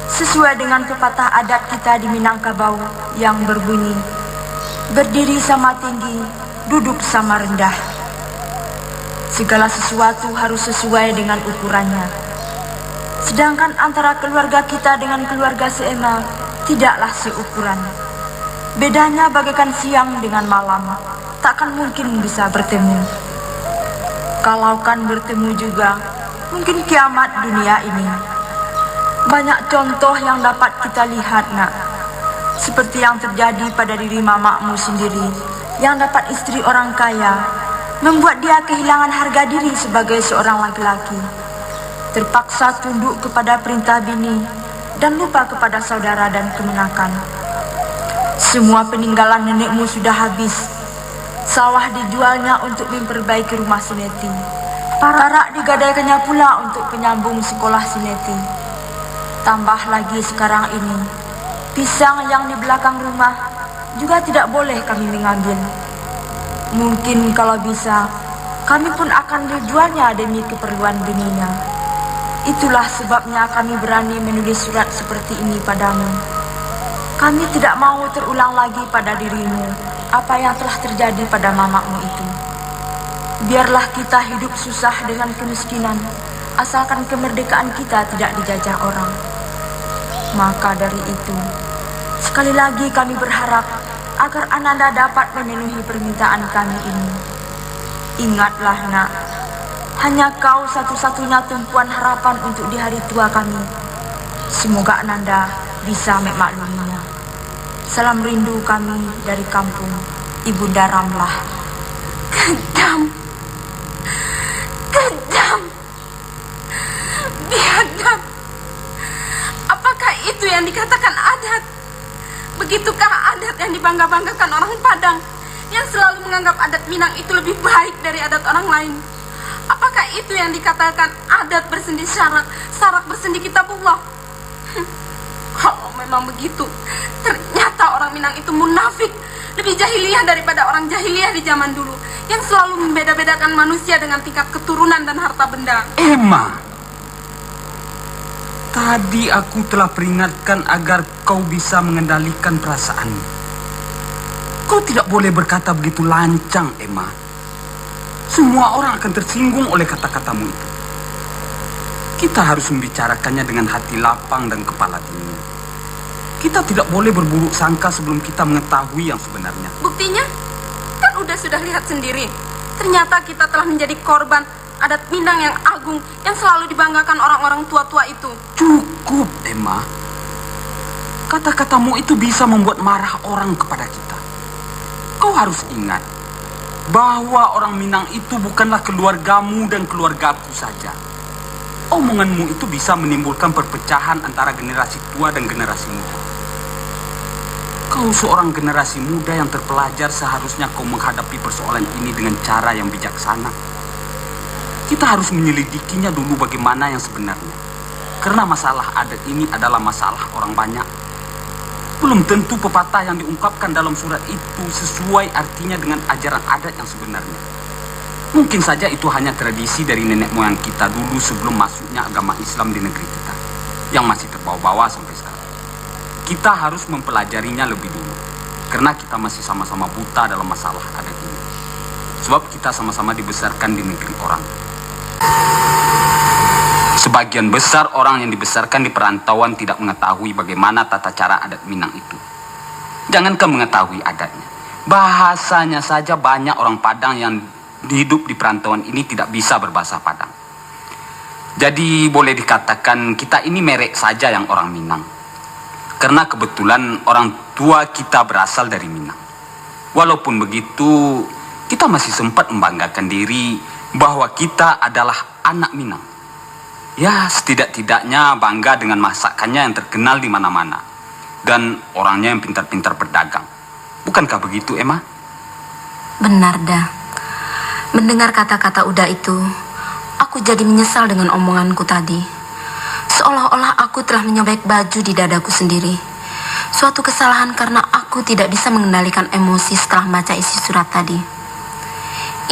sesuai dengan pepatah adat kita di Minangkabau yang berbunyi, berdiri sama tinggi, duduk sama rendah. Segala sesuatu harus sesuai dengan ukurannya. Sedangkan antara keluarga kita dengan keluarga si Emma tidaklah seukuran. Bedanya bagaikan siang dengan malam, takkan mungkin bisa bertemu. Kalaukan bertemu juga, mungkin kiamat dunia ini. Banyak contoh yang dapat kita lihat, nak. Seperti yang terjadi pada diri mamamu sendiri, yang dapat istri orang kaya, membuat dia kehilangan harga diri sebagai seorang laki-laki. Terpaksa tunduk kepada perintah bini dan lupa kepada saudara dan kemenakan. Semua peninggalan nenekmu sudah habis. Sawah dijualnya untuk memperbaiki rumah Sineti. Parak digadaikannya pula untuk penyambung sekolah Sineti. Tambah lagi sekarang ini, pisang yang di belakang rumah juga tidak boleh kami mengambil. Mungkin kalau bisa, kami pun akan dijualnya demi keperluan bininya. Itulah sebabnya kami berani menulis surat seperti ini padamu. Kami tidak mau terulang lagi pada dirimu apa yang telah terjadi pada mamamu itu. Biarlah kita hidup susah dengan kemiskinan, asalkan kemerdekaan kita tidak dijajah orang. Maka dari itu, sekali lagi kami berharap agar Ananda dapat memenuhi permintaan kami ini. Ingatlah, nak, hanya kau satu-satunya tumpuan harapan untuk di hari tua kami. Semoga Ananda bisa memakluminya. Salam rindu kami dari kampung, Ibunda Ramlah. Kejam, kejam, biadab. Apakah itu yang dikatakan adat? Begitukah adat yang dibangga-banggakan orang Padang, yang selalu menganggap adat Minang itu lebih baik dari adat orang lain? Apakah itu yang dikatakan adat bersendi syarak, sarak bersendi kitabullah? Kalau memang begitu, ternyata orang Minang itu munafik, lebih jahiliyah daripada orang jahiliyah di zaman dulu, yang selalu membeda-bedakan manusia dengan tingkat keturunan dan harta benda. Emma, tadi aku telah peringatkan agar kau bisa mengendalikan perasaanmu. Kau tidak boleh berkata begitu lancang, Emma. Semua orang akan tersinggung oleh kata-katamu itu. Kita harus membicarakannya dengan hati lapang dan kepala dingin. Kita tidak boleh berburuk sangka sebelum kita mengetahui yang sebenarnya. Buktinya, kan sudah lihat sendiri. Ternyata kita telah menjadi korban adat Minang yang agung, yang selalu dibanggakan orang-orang tua-tua itu. Cukup, Emma. Kata-katamu itu bisa membuat marah orang kepada kita. Kau harus ingat bahwa orang Minang itu bukanlah keluargamu dan keluargaku saja. Omonganmu itu bisa menimbulkan perpecahan antara generasi tua dan generasi muda. Kau seorang generasi muda yang terpelajar, seharusnya kau menghadapi persoalan ini dengan cara yang bijaksana. Kita harus menyelidikinya dulu bagaimana yang sebenarnya. Karena masalah adat ini adalah masalah orang banyak. Belum tentu pepatah yang diungkapkan dalam surat itu sesuai artinya dengan ajaran adat yang sebenarnya. Mungkin saja itu hanya tradisi dari nenek moyang kita dulu sebelum masuknya agama Islam di negeri kita, yang masih terbawa-bawa sampai sekarang. Kita harus mempelajarinya lebih dulu, karena kita masih sama-sama buta dalam masalah adat ini. Sebab kita sama-sama dibesarkan di negeri orang. Sebagian besar orang yang dibesarkan di perantauan tidak mengetahui bagaimana tata cara adat Minang itu. Jangankan mengetahui adatnya, bahasanya saja banyak orang Padang yang hidup di perantauan ini tidak bisa berbahasa Padang. Jadi boleh dikatakan kita ini merek saja yang orang Minang. Karena kebetulan orang tua kita berasal dari Minang. Walaupun begitu, kita masih sempat membanggakan diri bahwa kita adalah anak Minang. Ya, setidak-tidaknya bangga dengan masakannya yang terkenal di mana-mana. Dan orangnya yang pintar-pintar berdagang. Bukankah begitu, Emma? Benar, dah. Mendengar kata-kata Uda itu, aku jadi menyesal dengan omonganku tadi. Seolah-olah aku telah menyobek baju di dadaku sendiri. Suatu kesalahan karena aku tidak bisa mengendalikan emosi setelah membaca isi surat tadi.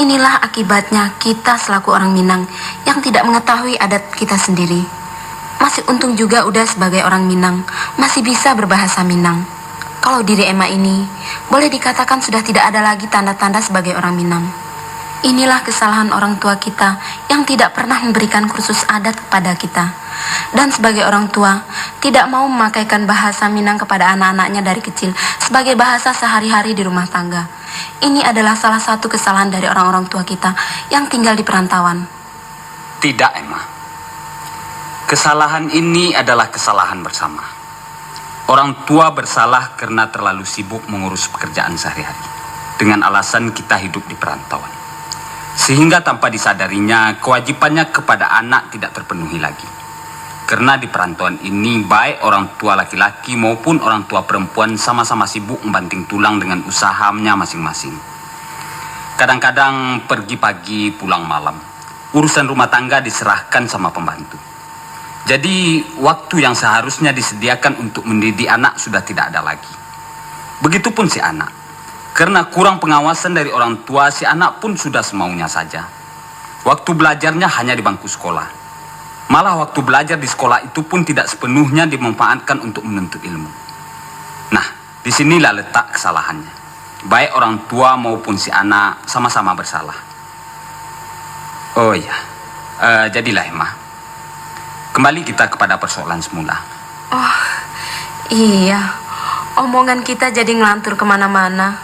Inilah akibatnya kita selaku orang Minang yang tidak mengetahui adat kita sendiri. Masih untung juga Uda sebagai orang Minang masih bisa berbahasa Minang. Kalau diri Emma ini boleh dikatakan sudah tidak ada lagi tanda-tanda sebagai orang Minang. Inilah kesalahan orang tua kita yang tidak pernah memberikan kursus adat kepada kita. Dan sebagai orang tua, tidak mau memakaikan bahasa Minang kepada anak-anaknya dari kecil sebagai bahasa sehari-hari di rumah tangga. Ini adalah salah satu kesalahan dari orang-orang tua kita yang tinggal di perantauan. Tidak, Emma. Kesalahan ini adalah kesalahan bersama. Orang tua bersalah karena terlalu sibuk mengurus pekerjaan sehari-hari, dengan alasan kita hidup di perantauan. Sehingga tanpa disadarinya, kewajibannya kepada anak tidak terpenuhi lagi. Karena di perantauan ini, baik orang tua laki-laki maupun orang tua perempuan sama-sama sibuk membanting tulang dengan usahanya masing-masing. Kadang-kadang pergi pagi, pulang malam. Urusan rumah tangga diserahkan sama pembantu. Jadi, waktu yang seharusnya disediakan untuk mendidik anak sudah tidak ada lagi. Begitupun si anak. Karena kurang pengawasan dari orang tua, si anak pun sudah semaunya saja. Waktu belajarnya hanya di bangku sekolah. Malah waktu belajar di sekolah itu pun tidak sepenuhnya dimanfaatkan untuk menuntut ilmu. Nah, disinilah letak kesalahannya. Baik orang tua maupun si anak sama-sama bersalah. Oh iya, jadilah Emma. Kembali kita kepada persoalan semula. Oh, iya. Omongan kita jadi ngelantur kemana-mana.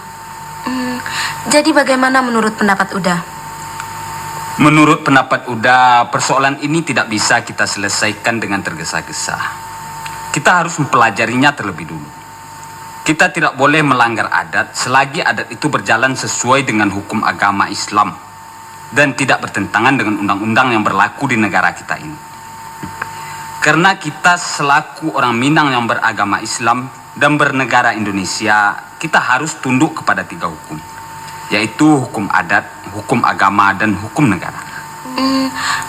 Jadi bagaimana menurut pendapat Uda? Menurut pendapat Uda, persoalan ini tidak bisa kita selesaikan dengan tergesa-gesa. Kita harus mempelajarinya terlebih dulu. Kita tidak boleh melanggar adat selagi adat itu berjalan sesuai dengan hukum agama Islam dan tidak bertentangan dengan undang-undang yang berlaku di negara kita ini. Karena kita selaku orang Minang yang beragama Islam dan bernegara Indonesia, kita harus tunduk kepada 3 hukum, yaitu hukum adat, hukum agama, dan hukum negara.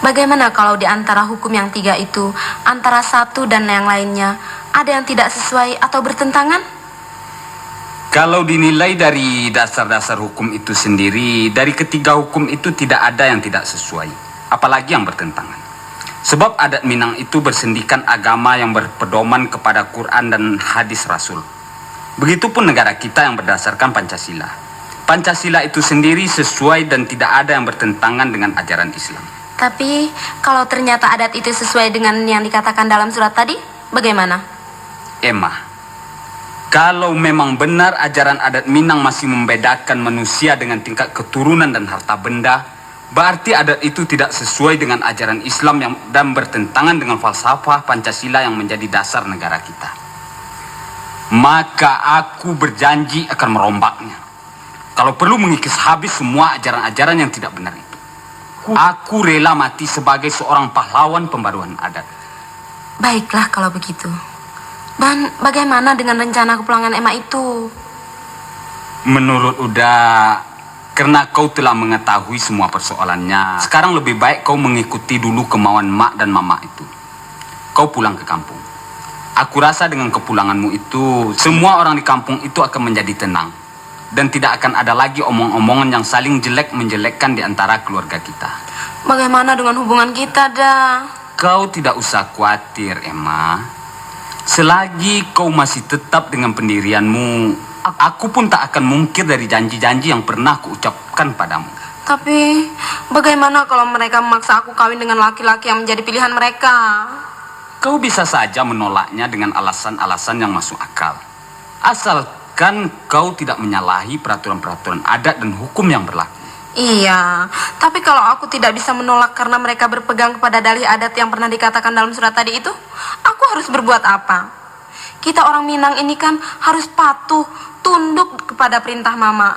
Bagaimana kalau di antara hukum yang 3 itu, antara satu dan yang lainnya, ada yang tidak sesuai atau bertentangan? Kalau dinilai dari dasar-dasar hukum itu sendiri, dari ketiga hukum itu tidak ada yang tidak sesuai, apalagi yang bertentangan. Sebab adat Minang itu bersendikan agama yang berpedoman kepada Quran dan hadis Rasul. Begitupun negara kita yang berdasarkan Pancasila. Pancasila itu sendiri sesuai dan tidak ada yang bertentangan dengan ajaran Islam. Tapi kalau ternyata adat itu sesuai dengan yang dikatakan dalam surat tadi, bagaimana? Emma, kalau memang benar ajaran adat Minang masih membedakan manusia dengan tingkat keturunan dan harta benda, berarti adat itu tidak sesuai dengan ajaran Islam dan bertentangan dengan falsafah Pancasila yang menjadi dasar negara kita. Maka aku berjanji akan merombaknya. Kalau perlu mengikis habis semua ajaran-ajaran yang tidak benar itu. Aku rela mati sebagai seorang pahlawan pembaruan adat. Baiklah kalau begitu. Dan bagaimana dengan rencana kepulangan Emma itu? Menurut Uda, karena kau telah mengetahui semua persoalannya, sekarang lebih baik kau mengikuti dulu kemauan mak dan mama itu. Kau pulang ke kampung. Aku rasa dengan kepulanganmu itu, semua orang di kampung itu akan menjadi tenang. Dan tidak akan ada lagi omong-omongan yang saling jelek menjelekkan di antara keluarga kita. Bagaimana dengan hubungan kita, dah? Kau tidak usah khawatir, Emma. Selagi kau masih tetap dengan pendirianmu, aku pun tak akan mungkir dari janji-janji yang pernah kuucapkan padamu. Tapi bagaimana kalau mereka memaksa aku kawin dengan laki-laki yang menjadi pilihan mereka? Kau bisa saja menolaknya dengan alasan-alasan yang masuk akal. Asalkan kau tidak menyalahi peraturan-peraturan adat dan hukum yang berlaku. Iya, tapi kalau aku tidak bisa menolak karena mereka berpegang kepada dalih adat yang pernah dikatakan dalam surat tadi itu, aku harus berbuat apa? Kita orang Minang ini kan harus patuh, tunduk kepada perintah mama.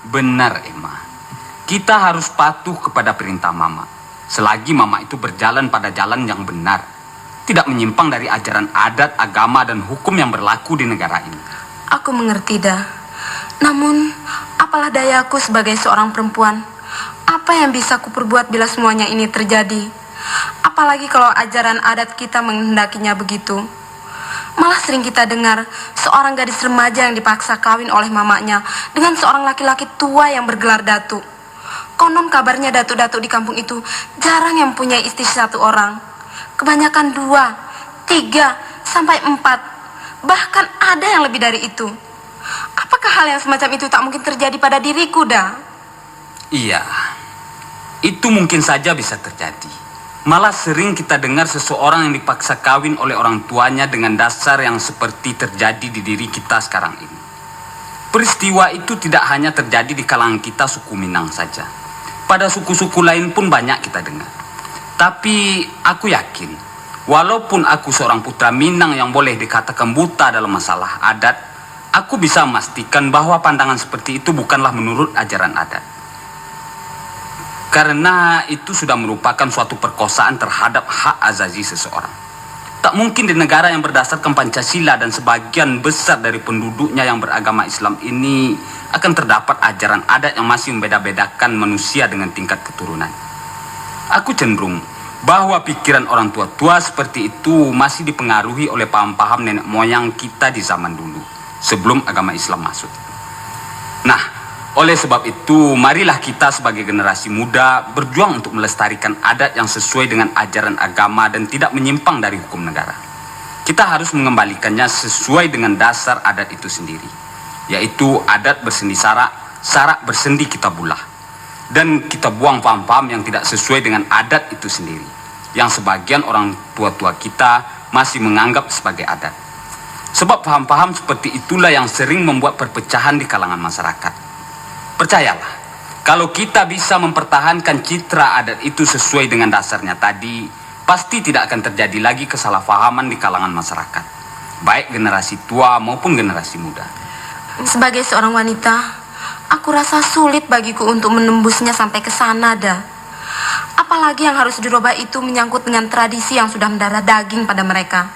Benar, Emma. Kita harus patuh kepada perintah mama. Selagi mama itu berjalan pada jalan yang benar, tidak menyimpang dari ajaran adat, agama, dan hukum yang berlaku di negara ini. Aku mengerti, dah. Namun, apalah dayaku sebagai seorang perempuan? Apa yang bisa kuperbuat bila semuanya ini terjadi? Apalagi kalau ajaran adat kita menghendakinya begitu. Malah sering kita dengar seorang gadis remaja yang dipaksa kawin oleh mamanya dengan seorang laki-laki tua yang bergelar datuk. Konon kabarnya datuk-datuk di kampung itu jarang yang punya istri satu orang. Kebanyakan 2, 3, sampai 4. Bahkan ada yang lebih dari itu. Apakah hal yang semacam itu tak mungkin terjadi pada diriku, dah? Iya, itu mungkin saja bisa terjadi. Malah sering kita dengar seseorang yang dipaksa kawin oleh orang tuanya dengan dasar yang seperti terjadi di diri kita sekarang ini. Peristiwa itu tidak hanya terjadi di kalangan kita suku Minang saja. Pada suku-suku lain pun banyak kita dengar. Tapi aku yakin, walaupun aku seorang putra Minang yang boleh dikatakan buta dalam masalah adat, aku bisa memastikan bahwa pandangan seperti itu bukanlah menurut ajaran adat. Karena itu sudah merupakan suatu perkosaan terhadap hak azazi seseorang. Tak mungkin di negara yang berdasarkan Pancasila dan sebagian besar dari penduduknya yang beragama Islam ini akan terdapat ajaran adat yang masih membeda-bedakan manusia dengan tingkat keturunan. Aku cenderung bahwa pikiran orang tua-tua seperti itu masih dipengaruhi oleh paham-paham nenek moyang kita di zaman dulu, sebelum agama Islam masuk. Nah, oleh sebab itu, marilah kita sebagai generasi muda berjuang untuk melestarikan adat yang sesuai dengan ajaran agama dan tidak menyimpang dari hukum negara. Kita harus mengembalikannya sesuai dengan dasar adat itu sendiri, yaitu adat bersendi sarak, sarak bersendi kitabullah. Dan kita buang paham-paham yang tidak sesuai dengan adat itu sendiri, yang sebagian orang tua-tua kita masih menganggap sebagai adat. Sebab paham-paham seperti itulah yang sering membuat perpecahan di kalangan masyarakat. Percayalah, kalau kita bisa mempertahankan citra adat itu sesuai dengan dasarnya tadi, pasti tidak akan terjadi lagi kesalahpahaman di kalangan masyarakat, baik generasi tua maupun generasi muda. Sebagai seorang wanita, aku rasa sulit bagiku untuk menembusnya sampai ke sana, dah. Apalagi yang harus dirubah itu menyangkut dengan tradisi yang sudah mendarah daging pada mereka.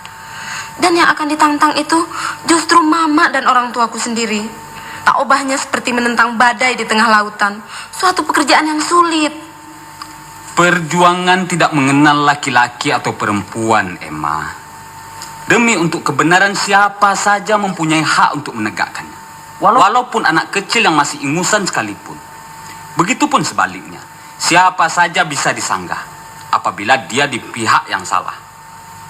Dan yang akan ditantang itu justru mama dan orang tuaku sendiri. Tak ubahnya seperti menentang badai di tengah lautan. Suatu pekerjaan yang sulit. Perjuangan tidak mengenal laki-laki atau perempuan, Emma. Demi untuk kebenaran siapa saja mempunyai hak untuk menegakkannya. Walaupun anak kecil yang masih ingusan sekalipun. Begitupun sebaliknya, siapa saja bisa disanggah apabila dia di pihak yang salah.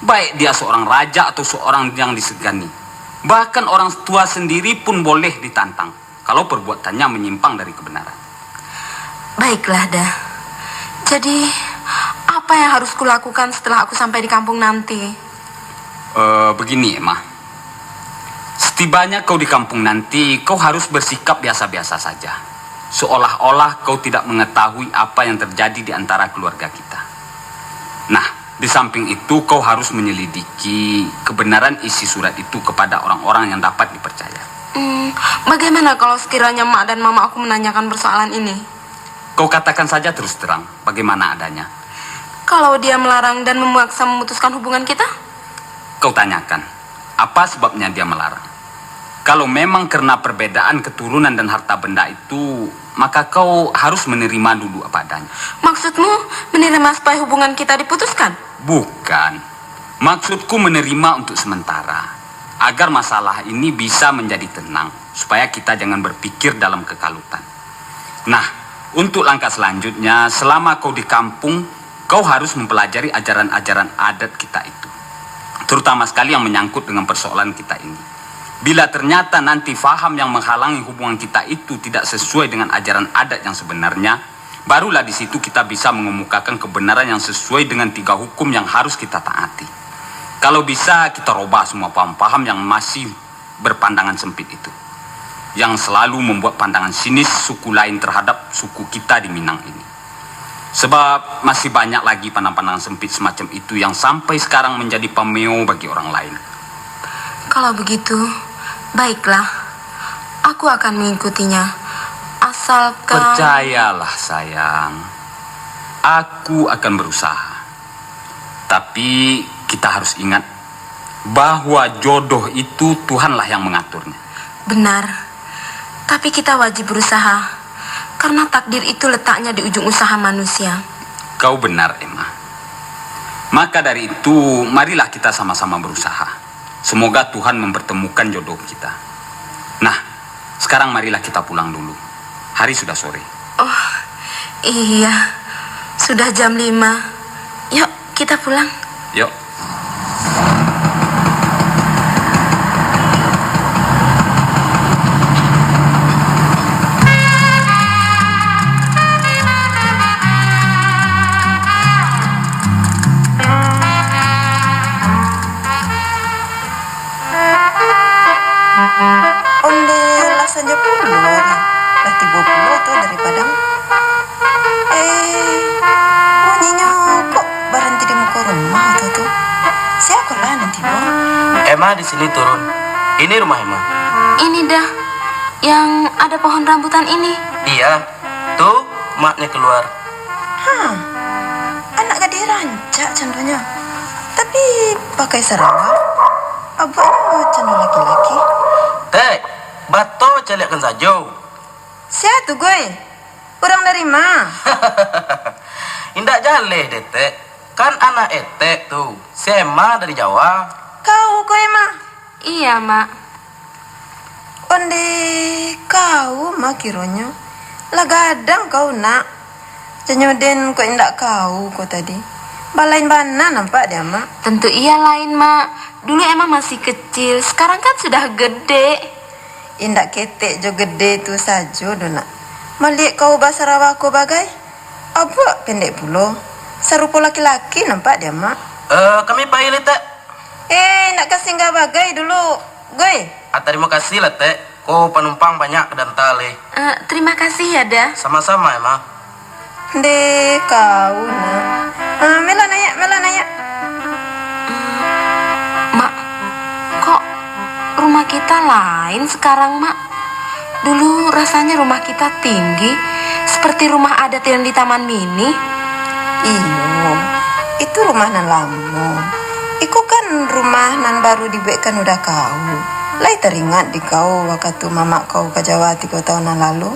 Baik dia seorang raja atau seorang yang disegani. Bahkan orang tua sendiri pun boleh ditantang kalau perbuatannya menyimpang dari kebenaran. Baiklah, dah. Jadi, apa yang harus kulakukan setelah aku sampai di kampung nanti? Begini, Emma. Setibanya kau di kampung nanti, kau harus bersikap biasa-biasa saja. Seolah-olah kau tidak mengetahui apa yang terjadi di antara keluarga kita. Nah, di samping itu kau harus menyelidiki kebenaran isi surat itu kepada orang-orang yang dapat dipercaya. Bagaimana kalau sekiranya mak dan mama aku menanyakan persoalan ini? Kau katakan saja terus terang bagaimana adanya. Kalau dia melarang dan memaksa memutuskan hubungan kita? Kau tanyakan, Apa sebabnya dia melarang? Kalau memang karena perbedaan keturunan dan harta benda itu, maka kau harus menerima dulu apa adanya. Maksudmu menerima supaya hubungan kita diputuskan? Bukan. Maksudku menerima untuk sementara. Agar masalah ini bisa menjadi tenang. Supaya kita jangan berpikir dalam kekalutan. Nah, untuk langkah selanjutnya, selama kau di kampung, kau harus mempelajari ajaran-ajaran adat kita itu. Terutama sekali yang menyangkut dengan persoalan kita ini. Bila ternyata nanti faham yang menghalangi hubungan kita itu tidak sesuai dengan ajaran adat yang sebenarnya, barulah di situ kita bisa mengemukakan kebenaran yang sesuai dengan 3 hukum yang harus kita taati. Kalau bisa kita robah semua paham-paham yang masih berpandangan sempit itu, yang selalu membuat pandangan sinis suku lain terhadap suku kita di Minang ini. Sebab masih banyak lagi pandangan-pandangan sempit semacam itu yang sampai sekarang menjadi pameo bagi orang lain. Kalau begitu, baiklah. Aku akan mengikutinya. Asalkan... Percayalah sayang, aku akan berusaha. Tapi kita harus ingat bahwa jodoh itu Tuhanlah yang mengaturnya. Benar. Tapi kita wajib berusaha. Karena takdir itu letaknya di ujung usaha manusia. Kau benar, Emma. Maka dari itu, marilah kita sama-sama berusaha. Semoga Tuhan mempertemukan jodoh kita. Nah, sekarang marilah kita pulang dulu. Hari sudah sore. Oh, iya. Sudah jam 5. Yuk, kita pulang. Yuk. Onde lasanya puluh lah 30 tuh dari Padang. Bunyinya kok berhenti di muka rumah tuh. Siapa lah nanti bang? Emma di sini turun. Ini rumah Emma. Ini dah yang ada pohon rambutan ini. Iya, tuh maknya keluar. Anak gadis rancak contohnya. Tapi pakai sarawak. Abangnya cendol laki-laki. Teh, bato celiakan saja. Siapa tuh gue? Orang dari mana? Indak jale deh teh. Kan anak etek tuh. Si Emma dari Jawa. Kau mah? Iya, Mak. Onde kau mak kironya. Lah gadang kau nak. Janyoden kok indak kau tadi. Balain bana nampak dia mak. Tentu iya lain, Mak. Dulu emang masih kecil, sekarang kan sudah gede. Indak ketek jo gede tu saja dona. Malik kau bahasa rawaku bagai. Apa pendek pulo. Serupa laki-laki nampak dia mak. Kami pilih teh. Nak kasih nggak bagai dulu. Gue. Terima kasih lah teh. Kau penumpang banyak ke dan tali. Terima kasih ya, dah. Sama-sama Emma. Deh kau nak. Mela nanya. Mak, kok rumah kita lain sekarang, Mak? Dulu rasanya rumah kita tinggi, seperti rumah adat yang di Taman Mini. Iyo, itu rumah nan lama. Iku kan rumah nan baru dibuatkan udah kau. Lai teringat di kau waktu mama kau ke Jawa 3 tahun yang lalu.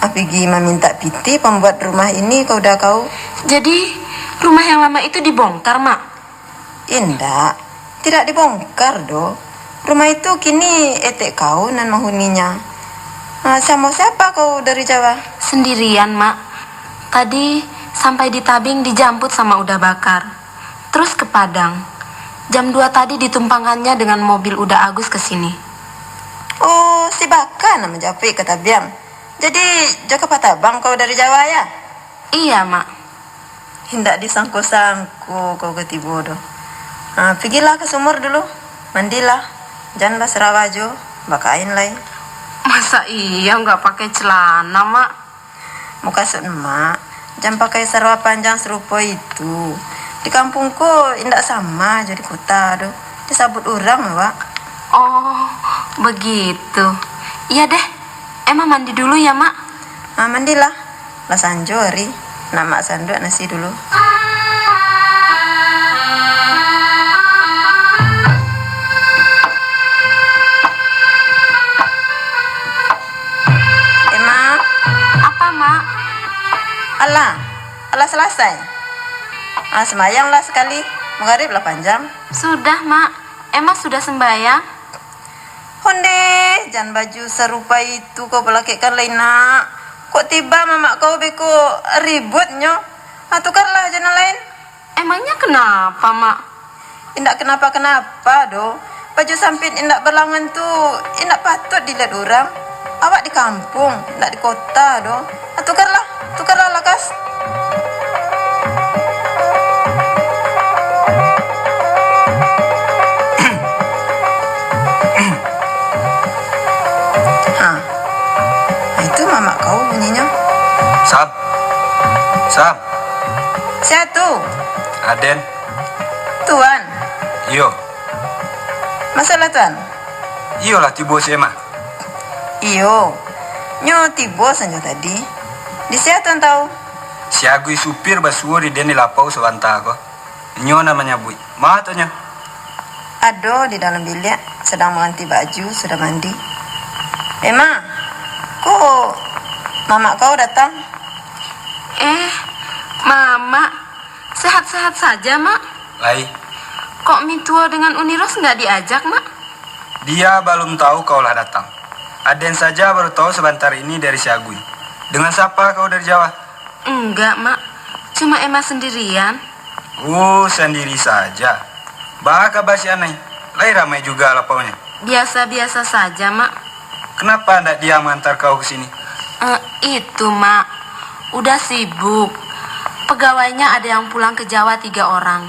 Apigi meminta piti pembuat rumah ini kau udah kau. Jadi, rumah yang lama itu dibongkar, Mak? Indak, tidak dibongkar do. Rumah itu kini etek kau nan menghuninya. Sama siapa kau dari Jawa? Sendirian, Mak. Tadi sampai di Tabing dijemput sama Uda Bakar. Terus ke Padang. Jam 2 tadi ditumpangkannya dengan mobil Uda Agus ke sini. Oh, si Bakar nama Japi kata Biang. Jadi, Jaka Patabang kau dari Jawa ya? Iya, Mak. Hindak disangku-sangku kau ketibo do. Pergilah ke sumur dulu. Mandilah. Jangan basrawajo. Bakain lain. Masa iya nggak pakai celana, Mak? Muka emak. Jangan pakai sarwa panjang serupa itu. Di kampungku indak sama jadi kota do. Disabut orang, Pak. Oh, begitu. Iya deh. Emang mandi dulu ya, Mak? Mandilah. Lah sanjo hari. Nama sanduk nasi dulu. Alah selesai. Semayanglah sekali. Maghrib 8 jam. Sudah, Mak. Emma sudah sembahyang. Honde, jangan baju serupa itu kau pelakaikan lain nak. Kok tiba mama kau beko ributnya? Tukarlah jangan lain. Emangnya kenapa, Mak? Indak kenapa-kenapa do. Baju sampit indak berlangan tu indak patut dilihat orang. Awak di kampung, indak di kota do. Tukarlah lakas. Itu mama kau bunyinya. Sab. Siapa tu? Aden. Tuan. Iyo. Masalah tuan? Iyo lah tibo si Emma. Iyo. Nyo tibo saja tadi. Di siapa tuan tahu? Si Agui supir basuo di deni lapau sewanta ko. Nyo namanya Bui. Mana tu nyo? Ado di dalam bilik sedang mengganti baju, sudah mandi. Emma, kok mama kau datang? Mama, sehat-sehat saja, Mak. Lai. Kok Mitua dengan Uniros nggak diajak, Mak? Dia belum tahu kau lah datang. Aden saja baru tahu sebentar ini dari si Agui. Dengan siapa kau dari Jawa? Enggak, Mak. Cuma Emma sendirian. Sendiri saja. Bah kabar si Anai. Lai ramai juga lapaunya. Biasa-biasa saja, Mak. Kenapa ndak dia mengantar kau ke sini? Itu, Mak. Udah sibuk. Pegawainya ada yang pulang ke Jawa 3 orang.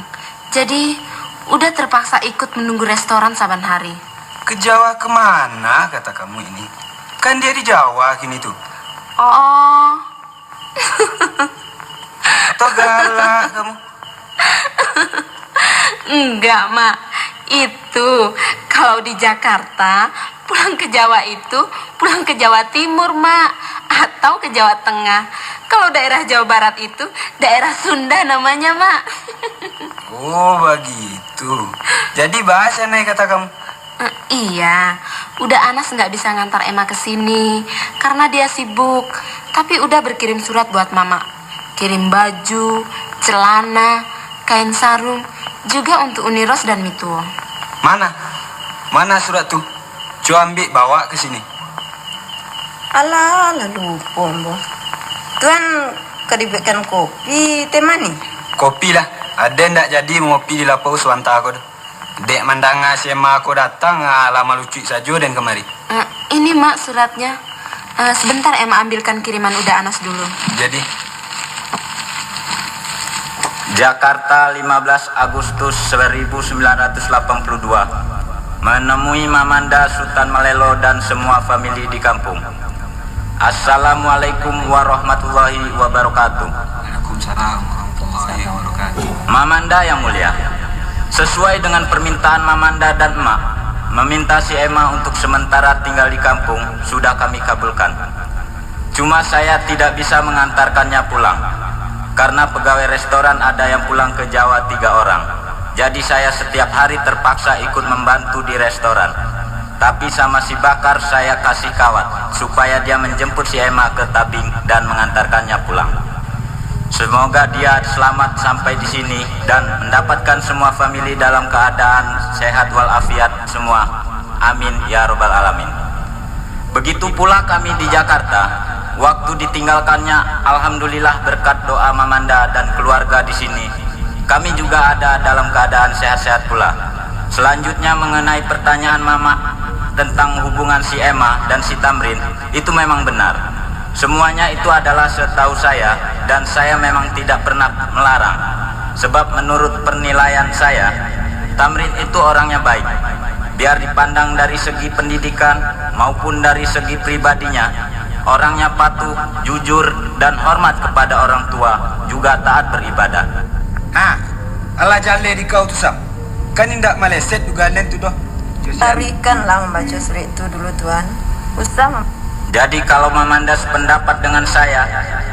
Jadi, udah terpaksa ikut menunggu restoran saban hari. Ke Jawa kemana kata kamu ini? Kan dia di Jawa kini tuh. Oh. Atau galak kamu? Enggak, Mak. Itu kalau di Jakarta pulang ke Jawa itu pulang ke Jawa Timur, Mak, atau ke Jawa Tengah. Kalau daerah Jawa Barat itu daerah Sunda namanya, Mak. Oh begitu. Jadi bahasa nih kata kamu. Iya, udah Anas nggak bisa ngantar Emma ke sini karena dia sibuk. Tapi udah berkirim surat buat Mama. Kirim baju, celana, kain sarung, juga untuk Uniros dan Mituo. Mana surat tuh? Coba ambil bawa ke sini. Alah, lupa mbak. Tuan kedibikan kopi teh mani? Kopi lah. Ada ndak jadi mengopi di lapau swanta aku. Dek mandanga sema aku datang lama lucu saja dan kemari. Ini Mak suratnya. Sebentar Emma ambilkan kiriman udah Anas dulu. Jadi Jakarta 15 Agustus 1982. Menemui Mamanda Sultan Malelo dan semua famili di kampung. Assalamualaikum warahmatullahi wabarakatuh. Waalaikumsalam warahmatullahi wabarakatuh. Mamanda yang mulia, sesuai dengan permintaan Mamanda dan Emak, meminta si Emma untuk sementara tinggal di kampung sudah kami kabulkan. Cuma saya tidak bisa mengantarkannya pulang karena pegawai restoran ada yang pulang ke Jawa 3 orang. Jadi saya setiap hari terpaksa ikut membantu di restoran. Tapi sama si Bakar saya kasih kawat supaya dia menjemput si Emma ke Tabing dan mengantarkannya pulang. Semoga dia selamat sampai di sini dan mendapatkan semua famili dalam keadaan sehat walafiat semua. Amin ya robbal alamin. Begitu pula kami di Jakarta, waktu ditinggalkannya alhamdulillah berkat doa Mamanda dan keluarga di sini. Kami juga ada dalam keadaan sehat-sehat pula. Selanjutnya mengenai pertanyaan Mama tentang hubungan si Emma dan si Tamrin, itu memang benar. Semuanya itu adalah setahu saya dan saya memang tidak pernah melarang. Sebab menurut penilaian saya, Tamrin itu orangnya baik. Biar dipandang dari segi pendidikan maupun dari segi pribadinya, orangnya patuh, jujur, dan hormat kepada orang tua, juga taat beribadah. Allah jale di kau tu Sam. Kan indak maleset juga len tu doh. Tarikanlah membaca surat itu dulu tuan. Usah. Jadi kalau Mamanda sependapat dengan saya,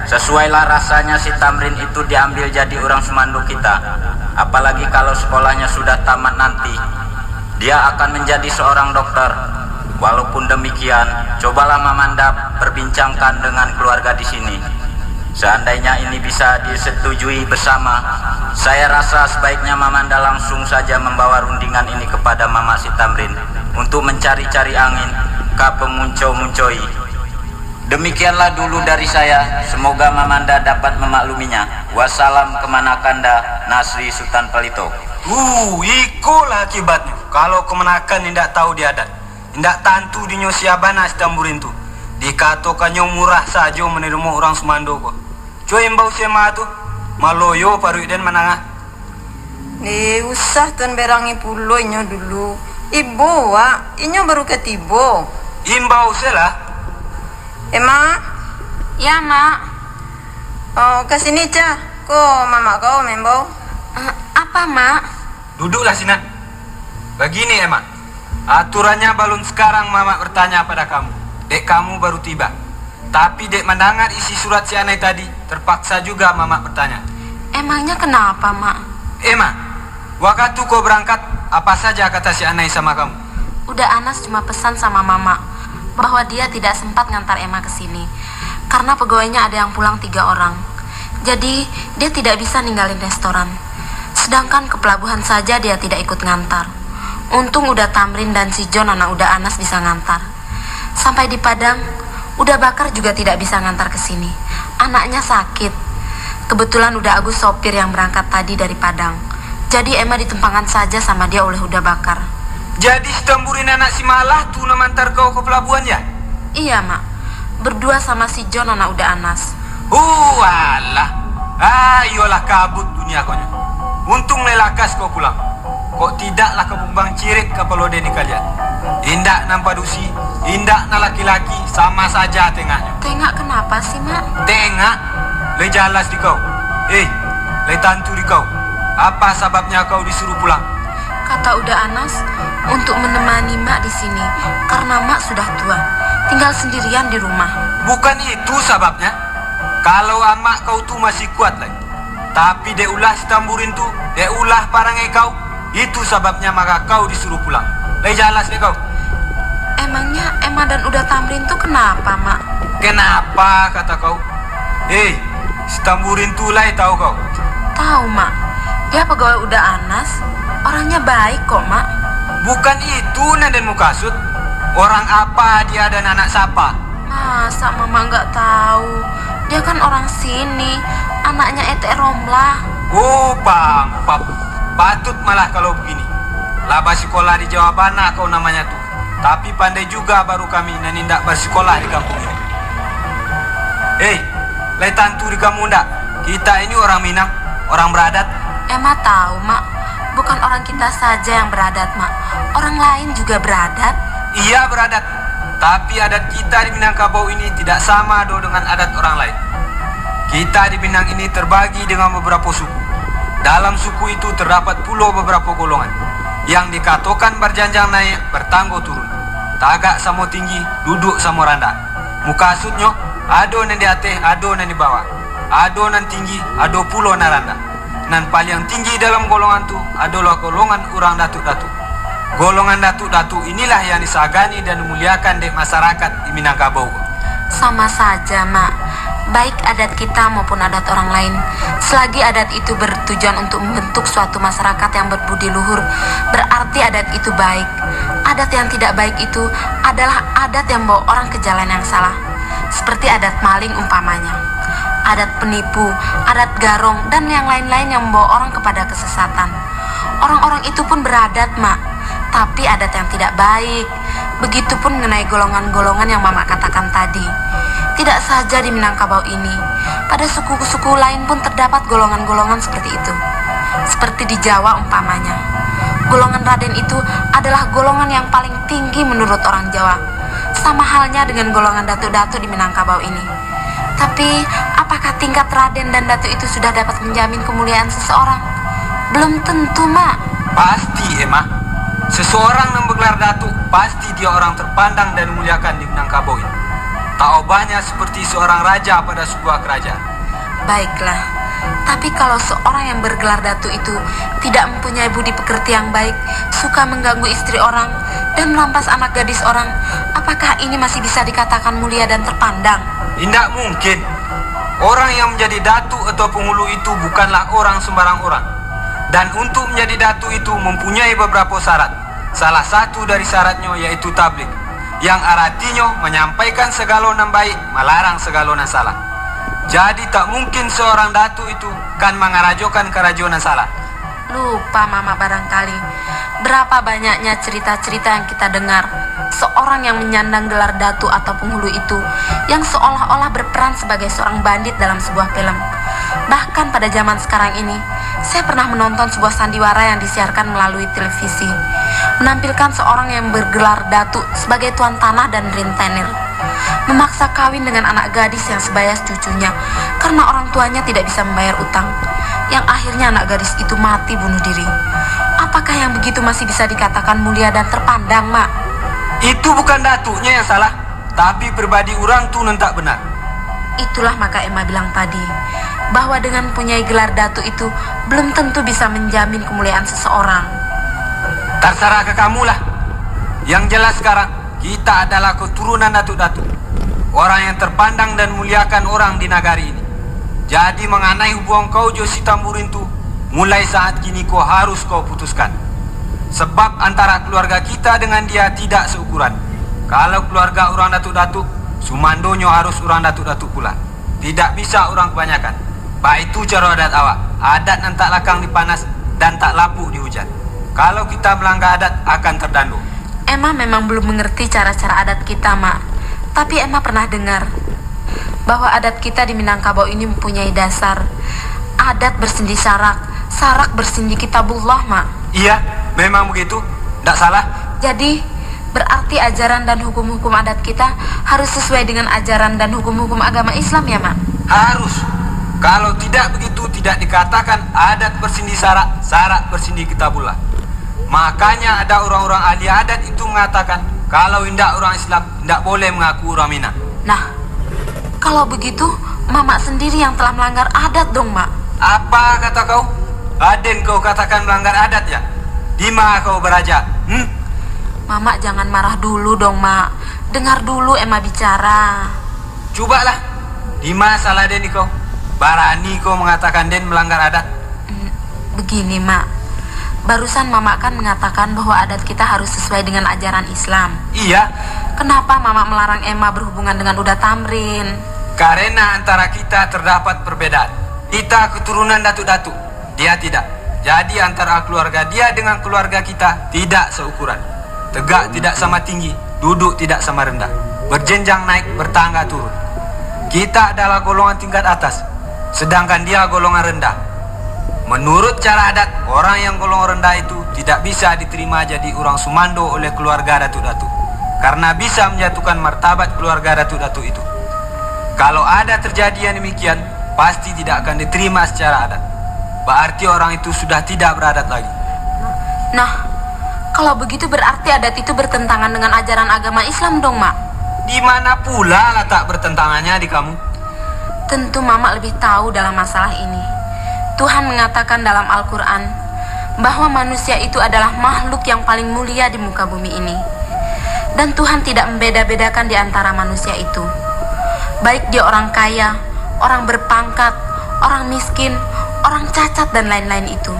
sesuailah rasanya si Tamrin itu diambil jadi orang sumanduk kita. Apalagi kalau sekolahnya sudah tamat nanti, dia akan menjadi seorang dokter. Walaupun demikian, cobalah Mamanda perbincangkan dengan keluarga di sini. Seandainya ini bisa disetujui bersama, saya rasa sebaiknya Mamanda langsung saja membawa rundingan ini kepada Mama Si Tamrin untuk mencari-cari angin ke pemuncau-muncoi. Demikianlah dulu dari saya, semoga Mamanda dapat memakluminya. Wassalam kemanakanda Nasri Sultan Palito. Ikolah akibatnya. Kalau kemenakan tidak tahu diadat, tidak tantu dinyo siabana Tamburin tu. Dikatokannya murah saja menerima orang Sumando kok. Coy embau sema tu, maloyo paru dan mananga. Usah tuan berangi pulo inyo dulu. Ibu inyo baru ketibo. Imbau selah. Mak. Ya, Mak. Oh, kesini cah. Kok mama kau membau? Apa, Mak? Duduklah Sinan. Begini Emma, aturannya balun sekarang Mama bertanya pada kamu. Dek kamu baru tiba. Tapi dek mendengar isi surat si Anai tadi, terpaksa juga Mama bertanya. Emangnya kenapa, Mak? Emma, waktu kau berangkat, apa saja kata si Anai sama kamu? Udah Anas cuma pesan sama Mama bahwa dia tidak sempat ngantar Emma ke sini karena pegawainya ada yang pulang 3 orang. Jadi dia tidak bisa ninggalin restoran. Sedangkan ke pelabuhan saja dia tidak ikut ngantar. Untung udah Tamrin dan si John anak udah Anas bisa ngantar. Sampai di Padang, udah Bakar juga tidak bisa ngantar ke sini. Anaknya sakit. Kebetulan udah Agus sopir yang berangkat tadi dari Padang. Jadi Emma ditempangkan saja sama dia oleh udah Bakar. Jadi Tamburin anak si Malah tuh nemantar kau ke pelabuhan ya? Iya, Mak. Berdua sama si John anak udah Anas. Alah. Ayolah kabut dunia kau. Untung lelakas kau pulang. Kok tidaklah kebumbang cirik ke pelode di kalian. Indak nampadusi, indak na laki-laki, sama saja tengahnya. Tengah kenapa sih, Mak? Tengah? Le jelas di kau. Le tantu di kau. Apa sebabnya kau disuruh pulang? Kata udah Anas untuk menemani Mak di sini karena Mak sudah tua, tinggal sendirian di rumah. Bukan itu sebabnya. Kalau amak kau tuh masih kuat lagi. Tapi dia ulah Tamburin tuh, dia ulah parangai kau. Itu sebabnya maka kau disuruh pulang. Le jelas deh kau. Emangnya Emma dan udah Tamrin tuh kenapa, Mak? Kenapa kata kau? Tamburin tuh lah tahu kau. Tahu, Mak. Dia pegawai udah Anas. Orangnya baik kok, Mak. Bukan itu Naden Mukasud. Orang apa dia dan anak siapa? Masa Mama nggak tahu? Dia kan orang sini. Anaknya Ete Romlah. Oh, Bang, patut malah kalau begini. Laba sekolah di Jawa Bana kau namanya tuh. Tapi pandai juga baru kami dan tidak bersekolah di kampung ini. Le tantu di kamu ndak? Kita ini orang Minang, orang beradat. Emma tahu, Mak. Bukan orang kita saja yang beradat, Mak. Orang lain juga beradat. Iya beradat. Tapi adat kita di Minangkabau ini tidak sama dengan adat orang lain. Kita di Minang ini terbagi dengan beberapa suku. Dalam suku itu terdapat pula beberapa golongan yang dikatakan berjanjang naik, bertanggo turun. Tagak sama tinggi, duduk sama rendah. Mukasudnya, ado nan di atas, ado nan di bawah. Ado nan tinggi, ado pula nan rendah. Nan paling tinggi dalam golongan itu adalah golongan orang datuk-datuk. Golongan datuk-datuk inilah yang disagani dan dimuliakan di masyarakat di Minangkabau. Sama saja, Mak. Baik adat kita maupun adat orang lain, selagi adat itu bertujuan untuk membentuk suatu masyarakat yang berbudi luhur, berarti adat itu baik. Adat yang tidak baik itu adalah adat yang membawa orang ke jalan yang salah, seperti adat maling umpamanya, adat penipu, adat garong, dan yang lain-lain yang membawa orang kepada kesesatan. Orang-orang itu pun beradat, Mak, tapi adat yang tidak baik. Begitupun mengenai golongan-golongan yang Mama katakan tadi. Tidak saja di Minangkabau ini, pada suku-suku lain pun terdapat golongan-golongan seperti itu. Seperti di Jawa umpamanya. Golongan Raden itu adalah golongan yang paling tinggi menurut orang Jawa. Sama halnya dengan golongan Datu-Datu di Minangkabau ini. Tapi, apakah tingkat Raden dan Datu itu sudah dapat menjamin kemuliaan seseorang? Belum tentu, Mak. Pasti, Emma. Seseorang yang bergelar Datuk, pasti dia orang terpandang dan dimuliakan di Minangkabau ini. Tak banyak seperti seorang raja pada sebuah kerajaan. Baiklah, tapi kalau seorang yang bergelar Datu itu tidak mempunyai budi pekerti yang baik, suka mengganggu istri orang, dan merampas anak gadis orang, apakah ini masih bisa dikatakan mulia dan terpandang? Tidak mungkin. orang yang menjadi datu atau penghulu itu bukanlah orang sembarang orang. Dan untuk menjadi datu itu mempunyai beberapa syarat. Salah satu dari syaratnya yaitu tabligh, yang artinya menyampaikan segala nan baik, melarang segala nan salah. Jadi tak mungkin seorang datu itu kan mengarajokan kerajonan salah. Lupa Mama barangkali berapa banyaknya cerita-cerita yang kita dengar seorang yang menyandang gelar datu atau penghulu itu yang seolah-olah berperan sebagai seorang bandit dalam sebuah film. Bahkan pada zaman sekarang ini, saya pernah menonton sebuah sandiwara yang disiarkan melalui televisi, menampilkan seorang yang bergelar datu sebagai tuan tanah dan rentenir, memaksa kawin dengan anak gadis yang sebaya cucunya karena orang tuanya tidak bisa membayar utang, yang akhirnya anak gadis itu mati bunuh diri. Apakah yang begitu masih bisa dikatakan mulia dan terpandang, Mak? Itu bukan datunya yang salah, tapi pribadi orang tuh tak benar. Itulah maka Emma bilang tadi, bahwa dengan punyai gelar datu itu belum tentu bisa menjamin kemuliaan seseorang. Terserah ke kamu lah. Yang jelas sekarang, kita adalah keturunan datu-datu, orang yang terpandang dan muliakan orang di negari ini. Jadi mengenai hubungan kau Josi Tamburin tuh, mulai saat kini kau harus kau putuskan. Sebab antara keluarga kita dengan dia tidak seukuran. Kalau keluarga orang datu-datu, sumandonyo harus orang datu-datu pula. Tidak bisa orang kebanyakan. Baik itu cara adat awak. Adat nan tak lakang dipanas dan tak lapuk di hujan. Kalau kita melanggar adat akan terdandu. Emma memang belum mengerti cara-cara adat kita, Mak. Tapi Emma pernah dengar bahwa adat kita di Minangkabau ini mempunyai dasar. Adat bersendi sarak, sarak bersendi kitabullah, Mak. Iya, memang begitu. Tak salah. Jadi, berarti ajaran dan hukum-hukum adat kita harus sesuai dengan ajaran dan hukum-hukum agama Islam ya, Mak? Harus. Kalau tidak begitu tidak dikatakan adat bersindi sarak, sarak bersindi kitabullah. Makanya ada orang-orang ahli adat itu mengatakan kalau indak orang Islam tidak boleh mengaku orang Minang. Nah, kalau begitu Mamak sendiri yang telah melanggar adat dong, Mak. Apa kata kau? Aden kau katakan melanggar adat ya? Di mana kau beraja? Mamak jangan marah dulu dong, Mak. Dengar dulu Emma bicara. Cobalah. Di mana salah Den kau? Barani kau mengatakan Den melanggar adat? Begini, Mak. Barusan Mamak kan mengatakan bahwa adat kita harus sesuai dengan ajaran Islam. Iya. Kenapa Mamak melarang Emma berhubungan dengan Uda Tamrin? Karena antara kita terdapat perbedaan. Kita keturunan datu-datu, dia tidak. Jadi antara keluarga dia dengan keluarga kita tidak seukuran. Tegak tidak sama tinggi, duduk tidak sama rendah. Berjenjang naik, bertangga turun. Kita adalah golongan tingkat atas, sedangkan dia golongan rendah. Menurut cara adat, orang yang golongan rendah itu tidak bisa diterima jadi orang sumando oleh keluarga datu-datu, karena bisa menjatuhkan martabat keluarga datu-datu itu. Kalau ada terjadi yang demikian, pasti tidak akan diterima secara adat. Berarti orang itu sudah tidak beradat lagi. Nah, kalau begitu berarti adat itu bertentangan dengan ajaran agama Islam dong, Mak. Di mana pula letak bertentangannya di kamu? Tentu Mamak lebih tahu dalam masalah ini. Tuhan mengatakan dalam Al-Quran bahwa manusia itu adalah makhluk yang paling mulia di muka bumi ini. Dan Tuhan tidak membeda-bedakan di antara manusia itu. Baik dia orang kaya, orang berpangkat, orang miskin, orang cacat dan lain-lain itu.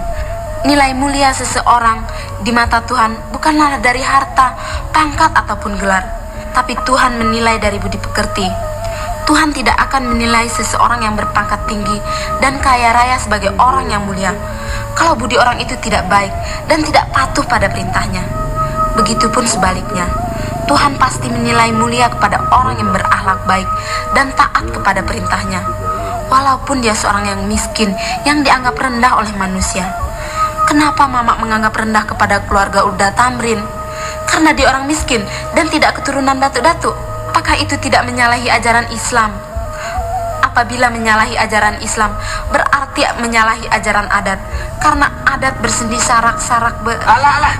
Nilai mulia seseorang di mata Tuhan bukanlah dari harta, pangkat ataupun gelar, tapi Tuhan menilai dari budi pekerti. Tuhan tidak akan menilai seseorang yang berpangkat tinggi dan kaya raya sebagai orang yang mulia kalau budi orang itu tidak baik dan tidak patuh pada perintahnya. Begitupun sebaliknya, Tuhan pasti menilai mulia kepada orang yang berakhlak baik dan taat kepada perintahnya, walaupun dia seorang yang miskin yang dianggap rendah oleh manusia. Kenapa Mamak menganggap rendah kepada keluarga Uda Tamrin? Karena dia orang miskin dan tidak keturunan datu-datu. Apakah itu tidak menyalahi ajaran Islam? Apabila menyalahi ajaran Islam, berarti menyalahi ajaran adat. Karena adat bersendi sarak-sarak Alah,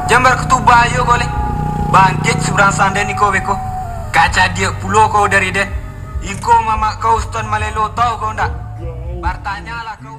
jambar ketubayo boleh. Bangkit seberang sanden iko beko. Kaca dia pulau kau dari den. Iko mama kau Ustaz Malelo tahu kau ndak? Bertanyalah kau.